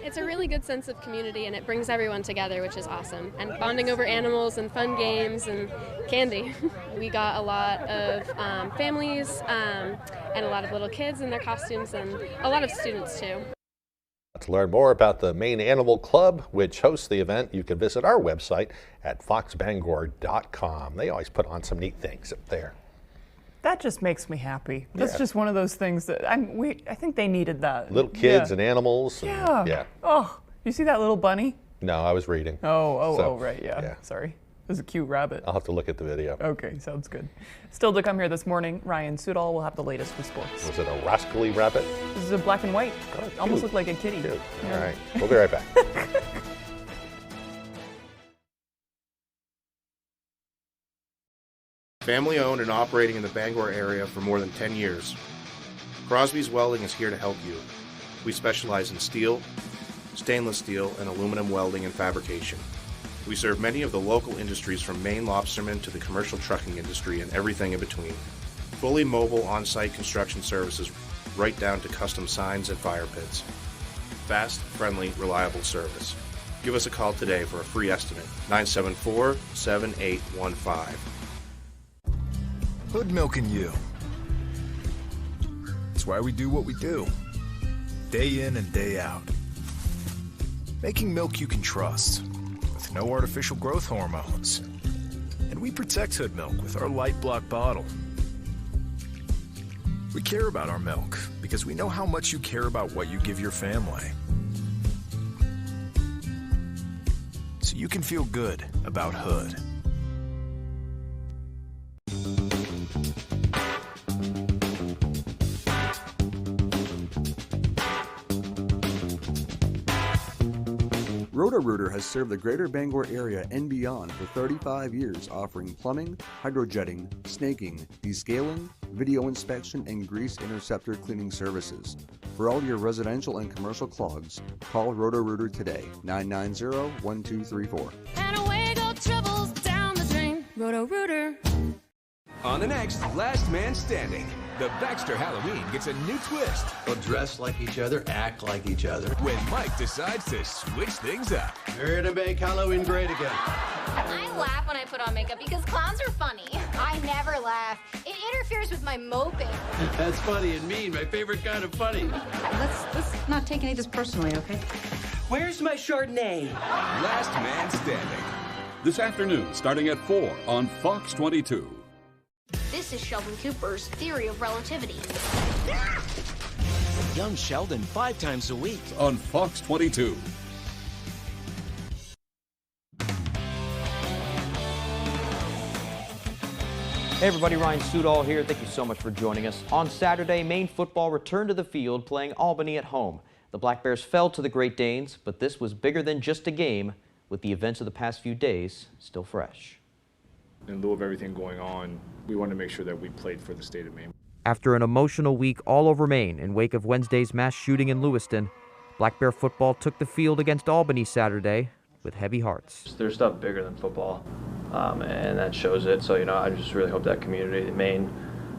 It's a really good sense of community, and it brings everyone together, which is awesome. And bonding over animals and fun games and candy. We got a lot of families and a lot of little kids in their costumes and a lot of students too. To learn more about the Maine Animal Club, which hosts the event, you can visit our website at foxbangor.com. They always put on some neat things up there. That just makes me happy. That's just one of those things that I think they needed that. Little kids and animals. And, yeah. Oh, you see that little bunny? No, I was reading. Oh, right, yeah. Sorry. It was a cute rabbit. I'll have to look at the video. Okay, sounds good. Still to come here this morning, Ryan Sudol will have the latest with sports. Was it a rascally rabbit? This is a black and white. Oh, almost looked like a kitty. Cute. Yeah. All right, we'll be right back. Family owned and operating in the Bangor area for more than 10 years. Crosby's Welding is here to help you. We specialize in steel, stainless steel, and aluminum welding and fabrication. We serve many of the local industries from Maine lobstermen to the commercial trucking industry and everything in between. Fully mobile on-site construction services right down to custom signs and fire pits. Fast, friendly, reliable service. Give us a call today for a free estimate, 974-7815. Hood milking you. It's why we do what we do, day in and day out. Making milk you can trust, with no artificial growth hormones. And we protect Hood milk with our light block bottle. We care about our milk because we know how much you care about what you give your family. So you can feel good about Hood. Roto-Rooter has served the greater Bangor area and beyond for 35 years, offering plumbing, hydrojetting, snaking, descaling, video inspection, and grease interceptor cleaning services. For all your residential and commercial clogs, call Roto-Rooter today, 990-1234. And away go troubles down the drain. Roto-Rooter. On the next Last Man Standing, the Baxter Halloween gets a new twist. They'll dress like each other, act like each other. When Mike decides to switch things up. Here to make Halloween great again. I laugh when I put on makeup because clowns are funny. I never laugh. It interferes with my moping. That's funny and mean, my favorite kind of funny. Let's not take any of this personally, okay? Where's my Chardonnay? Last Man Standing. This afternoon, starting at 4 on Fox 22. This is Sheldon Cooper's theory of relativity. Young Sheldon 5 times a week. On Fox 22. Hey everybody, Ryan Sudol here. Thank you so much for joining us. On Saturday, Maine football returned to the field playing Albany at home. The Black Bears fell to the Great Danes, but this was bigger than just a game, with the events of the past few days still fresh. In lieu of everything going on, we wanted to make sure that we played for the state of Maine. After an emotional week all over Maine in wake of Wednesday's mass shooting in Lewiston, Black Bear football took the field against Albany Saturday with heavy hearts. There's stuff bigger than football, and that shows it. So, I just really hope that community in Maine,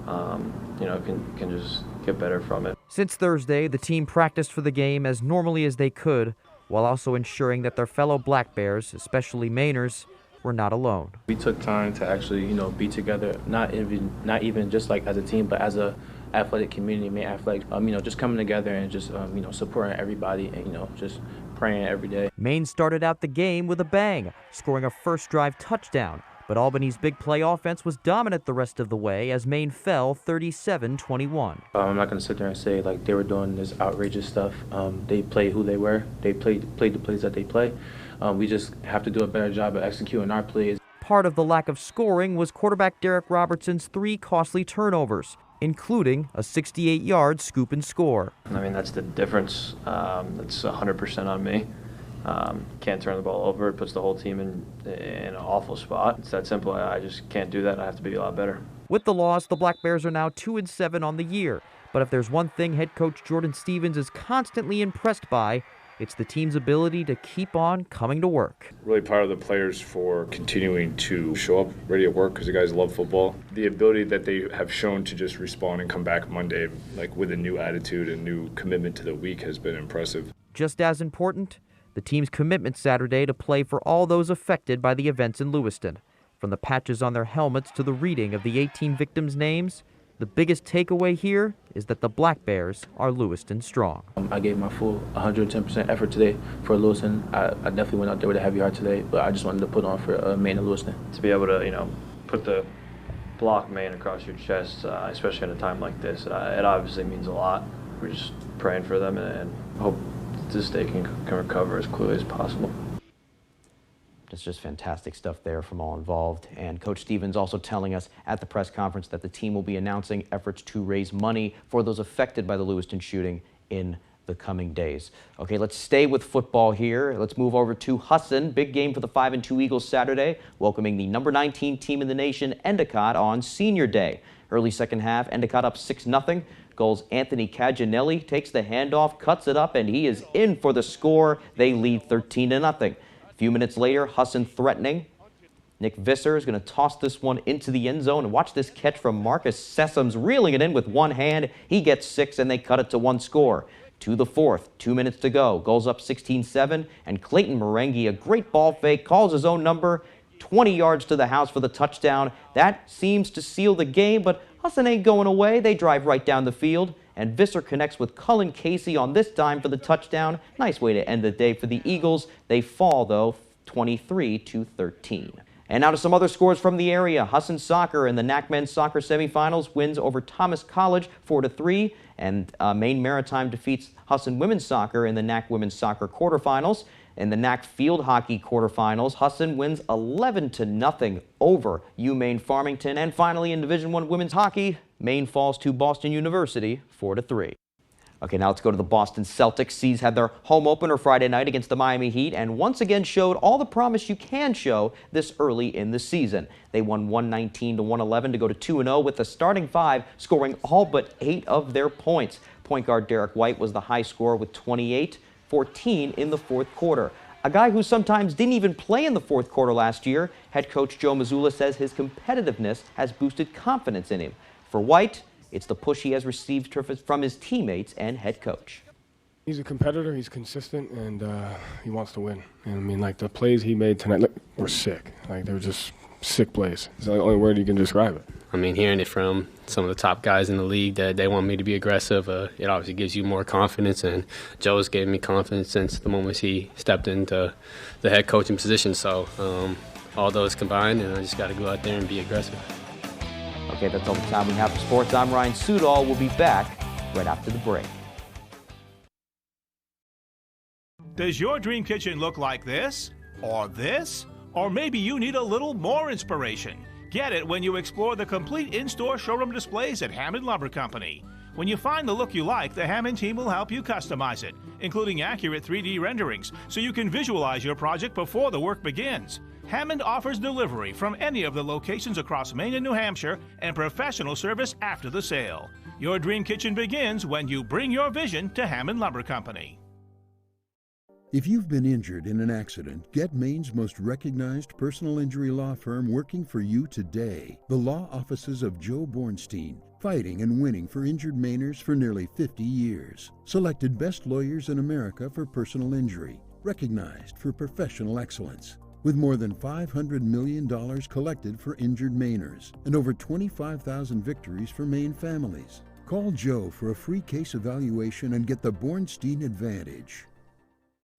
can just get better from it. Since Thursday, the team practiced for the game as normally as they could, while also ensuring that their fellow Black Bears, especially Mainers, were not alone. We took time to actually, be together, not even just like as a team, but as a athletic community, Maine Athletic, just coming together and just, supporting everybody and, just praying every day. Maine started out the game with a bang, scoring a first drive touchdown, but Albany's big play offense was dominant the rest of the way as Maine fell 37-21. I'm not going to sit there and say like they were doing this outrageous stuff. They played who they were. They played the plays that they play. We just have to do a better job of executing our plays. Part of the lack of scoring was quarterback Derek Robertson's 3 costly turnovers, including a 68-yard scoop and score. That's the difference. That's 100% on me. Can't turn the ball over. It puts the whole team in an awful spot. It's that simple. I just can't do that. I have to be a lot better. With the loss, the Black Bears are now 2-7 on the year. But if there's one thing head coach Jordan Stevens is constantly impressed by, it's the team's ability to keep on coming to work. Really proud of the players for continuing to show up ready at work because the guys love football. The ability that they have shown to just respond and come back Monday with a new attitude and new commitment to the week has been impressive. Just as important, the team's commitment Saturday to play for all those affected by the events in Lewiston. From the patches on their helmets to the reading of the 18 victims' names, the biggest takeaway here is that the Black Bears are Lewiston strong. I gave my full 110% effort today for Lewiston. I definitely went out there with a heavy heart today, but I just wanted to put on for Maine and Lewiston. To be able to, put the block Maine across your chest, especially at a time like this, it obviously means a lot. We're just praying for them and hope this state can recover as quickly as possible. It's just fantastic stuff there from all involved. And Coach Stevens also telling us at the press conference that the team will be announcing efforts to raise money for those affected by the Lewiston shooting in the coming days. Okay, let's stay with football here. Let's move over to Husson. Big game for the 5-2 Eagles Saturday, welcoming the number 19 team in the nation, Endicott, on Senior Day. Early second half, Endicott up 6-0. Goals Anthony Caginelli takes the handoff, cuts it up, and he is in for the score. They lead 13-0. A few minutes later, Husson threatening. Nick Visser is going to toss this one into the end zone. And watch this catch from Marcus Sessoms, reeling it in with one hand. He gets 6, and they cut it to 1 score. to the fourth. 2 minutes to go. Goals up 16-7, and Clayton Merengue, a great ball fake, calls his own number, 20 yards to the house for the touchdown. That seems to seal the game, but Husson ain't going away. They drive right down the field, and Visser connects with Cullen Casey on this dime for the touchdown. Nice way to end the day for the Eagles. They fall, though, 23-13. And now to some other scores from the area. Husson Soccer in the NAC men's soccer semifinals wins over Thomas College 4-3, and Maine Maritime defeats Husson women's soccer in the NAC women's soccer quarterfinals. In the NAC field hockey quarterfinals, Husson wins 11-0 over UMaine Farmington. And finally, in Division I women's hockey, Maine falls to Boston University 4-3. Okay, now let's go to the Boston Celtics. Seas had their home opener Friday night against the Miami Heat and once again showed all the promise you can show this early in the season. They won 119-111 to go to 2-0 with the starting five scoring all but 8 of their points. Point guard Derek White was the high scorer with 28-14 in the fourth quarter. A guy who sometimes didn't even play in the fourth quarter last year, head coach Joe Mazzulla says his competitiveness has boosted confidence in him. For White, it's the push he has received from his teammates and head coach. He's a competitor, he's consistent, and he wants to win. And I mean, like, the plays he made tonight were sick. Like, they were just sick plays. It's the only word you can describe it. I mean, hearing it from some of the top guys in the league that they want me to be aggressive, it obviously gives you more confidence, and Joe's given me confidence since the moment he stepped into the head coaching position. So all those combined, and I just got to go out there and be aggressive. Okay, that's all the time we have for sports. I'm Ryan Sudol. We'll be back right after the break. Does your dream kitchen look like this? Or this? Or maybe you need a little more inspiration. Get it when you explore the complete in-store showroom displays at Hammond Lumber Company. When you find the look you like, the Hammond team will help you customize it, including accurate 3D renderings, so you can visualize your project before the work begins. Hammond offers delivery from any of the locations across Maine and New Hampshire and professional service after the sale. Your dream kitchen begins when you bring your vision to Hammond Lumber Company. If you've been injured in an accident, get Maine's most recognized personal injury law firm working for you today. The law offices of Joe Bornstein, fighting and winning for injured Mainers for nearly 50 years. Selected best lawyers in America for personal injury, recognized for professional excellence. With more than $500 million collected for injured Mainers and over 25,000 victories for Maine families. Call Joe for a free case evaluation and get the Bornstein Advantage.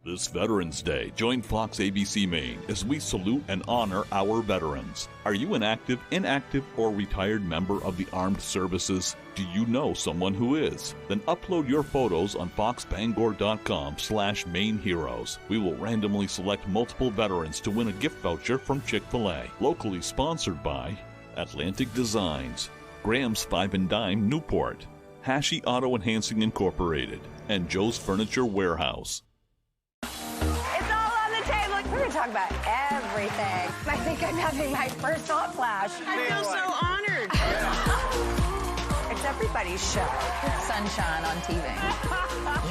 This Veterans Day, join Fox ABC Maine as we salute and honor our veterans. Are you an active, inactive, or retired member of the armed services? Do you know someone who is? Then upload your photos on foxbangor.com/Maine Heroes. We will randomly select multiple veterans to win a gift voucher from Chick-fil-A. Locally sponsored by Atlantic Designs, Graham's 5 and Dime Newport, Hashi Auto Enhancing Incorporated, and Joe's Furniture Warehouse. We're going to talk about everything. I think I'm having my first hot flash. I feel so honored. It's everybody's show. It's sunshine on TV.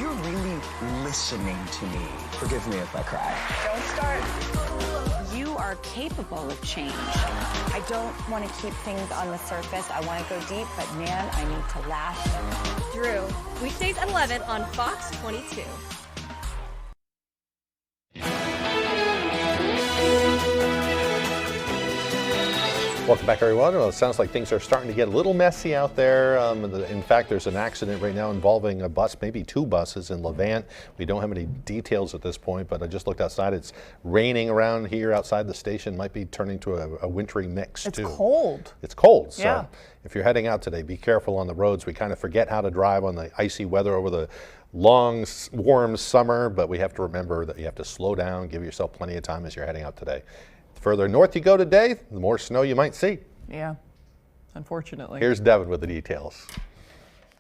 You're really listening to me. Forgive me if I cry. Don't start. You are capable of change. I don't want to keep things on the surface. I want to go deep, but man, I need to laugh. Drew, weekdays at 11 on Fox 22. Welcome back, everyone. Well, it sounds like things are starting to get a little messy out there. In fact, there's an accident right now involving a bus, maybe 2 buses in Levant. We don't have any details at this point, but I just looked outside. It's raining around here outside the station. Might be turning to a wintry mix, It's too. cold. It's cold, so Yeah. if you're heading out today, be careful on the roads. We kind of forget how to drive on the icy weather over the long, warm summer, but we have to remember that you have to slow down, give yourself plenty of time as you're heading out today. The further north you go today, the more snow you might see. Yeah, unfortunately. Here's Devin with the details.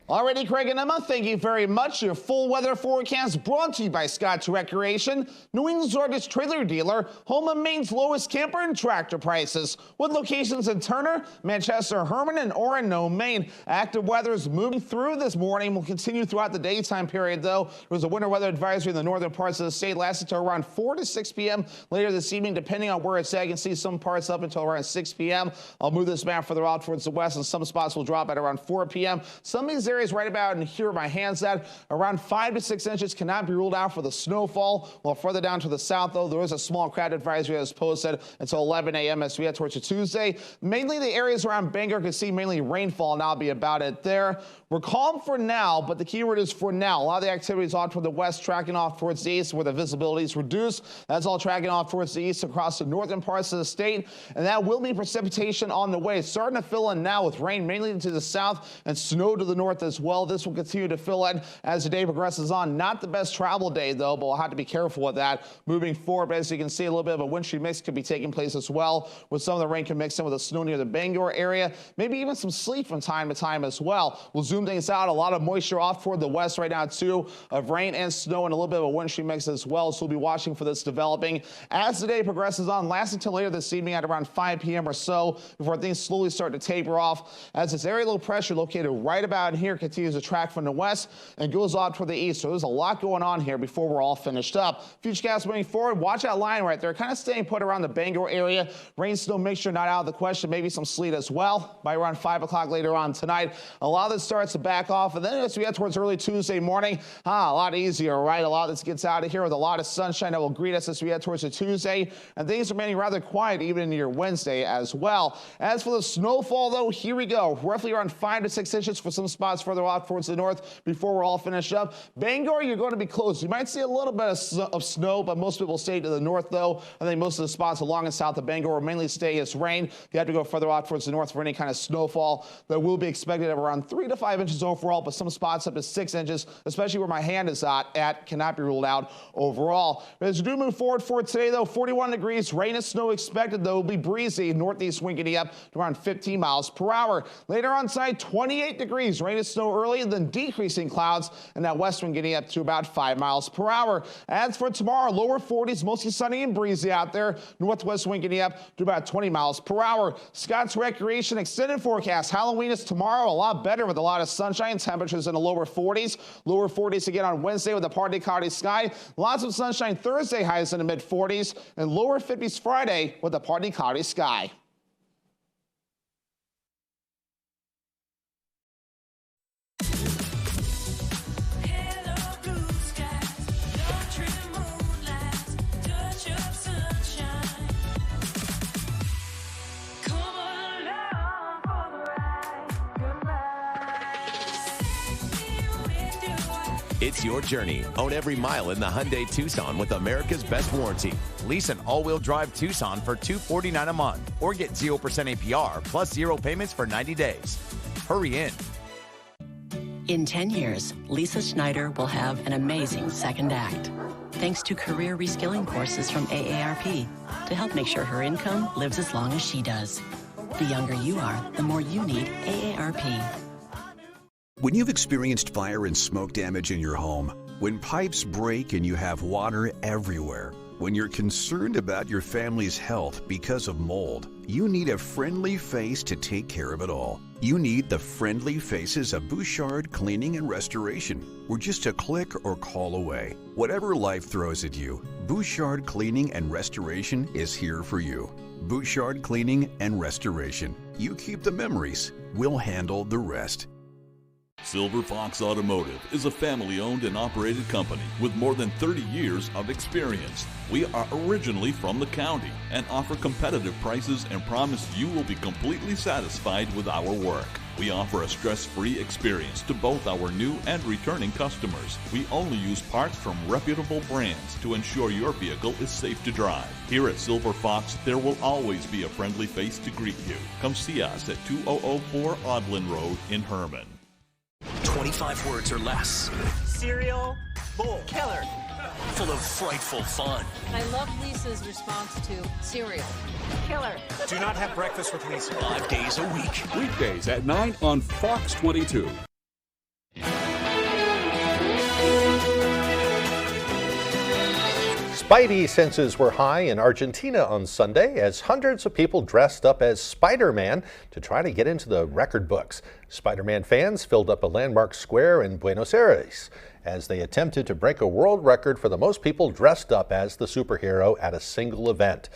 Alrighty, Craig and Emma, thank you very much. Your full weather forecast brought to you by Scotch Recreation, New England's largest trailer dealer, home of Maine's lowest camper and tractor prices, with locations in Turner, Manchester, Herman, and Orono, Maine. Active weather is moving through this morning. Will continue throughout the daytime period, though. There's a winter weather advisory in the northern parts of the state lasting until around 4 to 6 p.m. later this evening, depending on where it's at. You can see some parts up until around 6 p.m. I'll move this map further out towards the west, and some spots will drop at around 4 p.m. Some of these areas areas right about in here where my hand's at, around 5 to 6 inches cannot be ruled out for the snowfall. While further down to the south, though, there is a small crowd advisory as posted until 11 a.m. as we head towards Tuesday. Mainly the areas around Bangor can see mainly rainfall, and that'll be about it there. We're calm for now, but the key word is for now. A lot of the activity is off toward the west, tracking off towards the east where the visibility is reduced. That's all tracking off towards the east across the northern parts of the state, and that will be precipitation on the way. It's starting to fill in now with rain mainly to the south and snow to the north as well. This will continue to fill in as the day progresses on. Not the best travel day, though, but we'll have to be careful with that moving forward. But as you can see, a little bit of a wind shear mix could be taking place as well, with some of the rain can mix in with the snow near the Bangor area, maybe even some sleet from time to time as well. We'll zoom things out. A lot of moisture off toward the west right now, too, of rain and snow and a little bit of a wind shear mix as well. So we'll be watching for this developing as the day progresses on, lasting until later this evening at around 5 p.m. or so before things slowly start to taper off as this area low pressure located right about here continues to track from the west and goes off toward the east. So there's a lot going on here before we're all finished up. Futurecast moving forward, watch that line right there, kind of staying put around the Bangor area. Rain, snow mixture not out of the question, maybe some sleet as well by around 5 o'clock later on tonight. A lot of this starts to back off, and then as we get towards early Tuesday morning, a lot easier, right? A lot of this gets out of here with a lot of sunshine that will greet us as we head towards the Tuesday, and things remaining rather quiet even into your Wednesday as well. As for the snowfall, though, here we go. Roughly around 5 to 6 inches for some spots further off towards the north before we're all finished up. Bangor, you're going to be close. You might see a little bit of snow, but most people stay to the north, though. I think most of the spots along and south of Bangor will mainly stay as rain. You have to go further off towards the north for any kind of snowfall. That will be expected of around 3 to 5 inches overall, but some spots up to 6 inches, especially where my hand is at cannot be ruled out overall. But as we do move forward for today, though, 41 degrees, rain and snow expected, though. It'll be breezy, northeast wind getting up to around 15 miles per hour. Later on side, 28 degrees, rain and snow early, and then decreasing clouds, and that west wind getting up to about 5 miles per hour. As for tomorrow, lower 40s, mostly sunny and breezy out there. Northwest wind getting up to about 20 miles per hour. Scott's Recreation extended forecast. Halloween is tomorrow, a lot better with a lot of sunshine. Temperatures in the lower 40s. Lower 40s again on Wednesday with a partly cloudy sky. Lots of sunshine Thursday, highs in the mid 40s, and lower 50s Friday with a partly cloudy sky. It's your journey. Own every mile in the Hyundai Tucson with America's best warranty. Lease an all-wheel drive Tucson for $249 a month or get 0% APR plus 0 payments for 90 days. Hurry in. In 10 years, Lisa Schneider will have an amazing second act, thanks to career reskilling courses from AARP to help make sure her income lives as long as she does. The younger you are, the more you need AARP. When you've experienced fire and smoke damage in your home, when pipes break and you have water everywhere, when you're concerned about your family's health because of mold, you need a friendly face to take care of it all. You need the friendly faces of Bouchard Cleaning and Restoration. We're just a click or call away. Whatever life throws at you, Bouchard Cleaning and Restoration is here for you. Bouchard Cleaning and Restoration. You keep the memories, we'll handle the rest. Silver Fox Automotive is a family-owned and operated company with more than 30 years of experience. We are originally from the county and offer competitive prices and promise you will be completely satisfied with our work. We offer a stress-free experience to both our new and returning customers. We only use parts from reputable brands to ensure your vehicle is safe to drive. Here at Silver Fox, there will always be a friendly face to greet you. Come see us at 2004 Audlin Road in Herman. 25 words or less. Cereal bowl. Killer. Full of frightful fun. I love Lisa's response to cereal. Killer. Do not have breakfast with Lisa. 5 days a week. Weekdays at 9 on Fox 22. Spidey senses were high in Argentina on Sunday as hundreds of people dressed up as Spider-Man to try to get into the record books. Spider-Man fans filled up a landmark square in Buenos Aires as they attempted to break a world record for the most people dressed up as the superhero at a single event.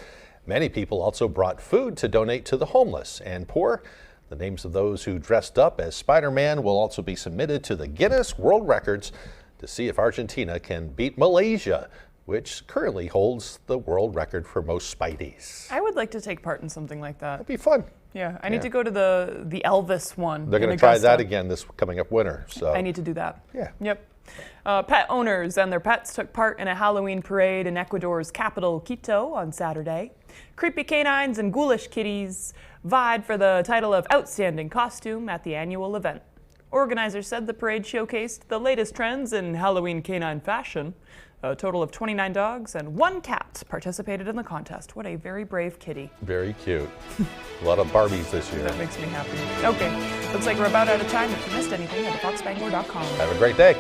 Many people also brought food to donate to the homeless and poor. The names of those who dressed up as Spider-Man will also be submitted to the Guinness World Records to see if Argentina can beat Malaysia, which currently holds the world record for most Spideys. I would like to take part in something like that. That'd be fun. Yeah, I need to go to the Elvis one. They're going to try that again this coming up winter. So I need to do that. Yeah. Yep. Pet owners and their pets took part in a Halloween parade in Ecuador's capital, Quito, on Saturday. Creepy canines and ghoulish kitties vied for the title of Outstanding Costume at the annual event. Organizers said the parade showcased the latest trends in Halloween canine fashion. A total of 29 dogs and 1 cat participated in the contest. What a very brave kitty. Very cute. A lot of Barbies this year. That makes me happy. Okay, looks like we're about out of time. If you missed anything, head to foxbangor.com. Have a great day.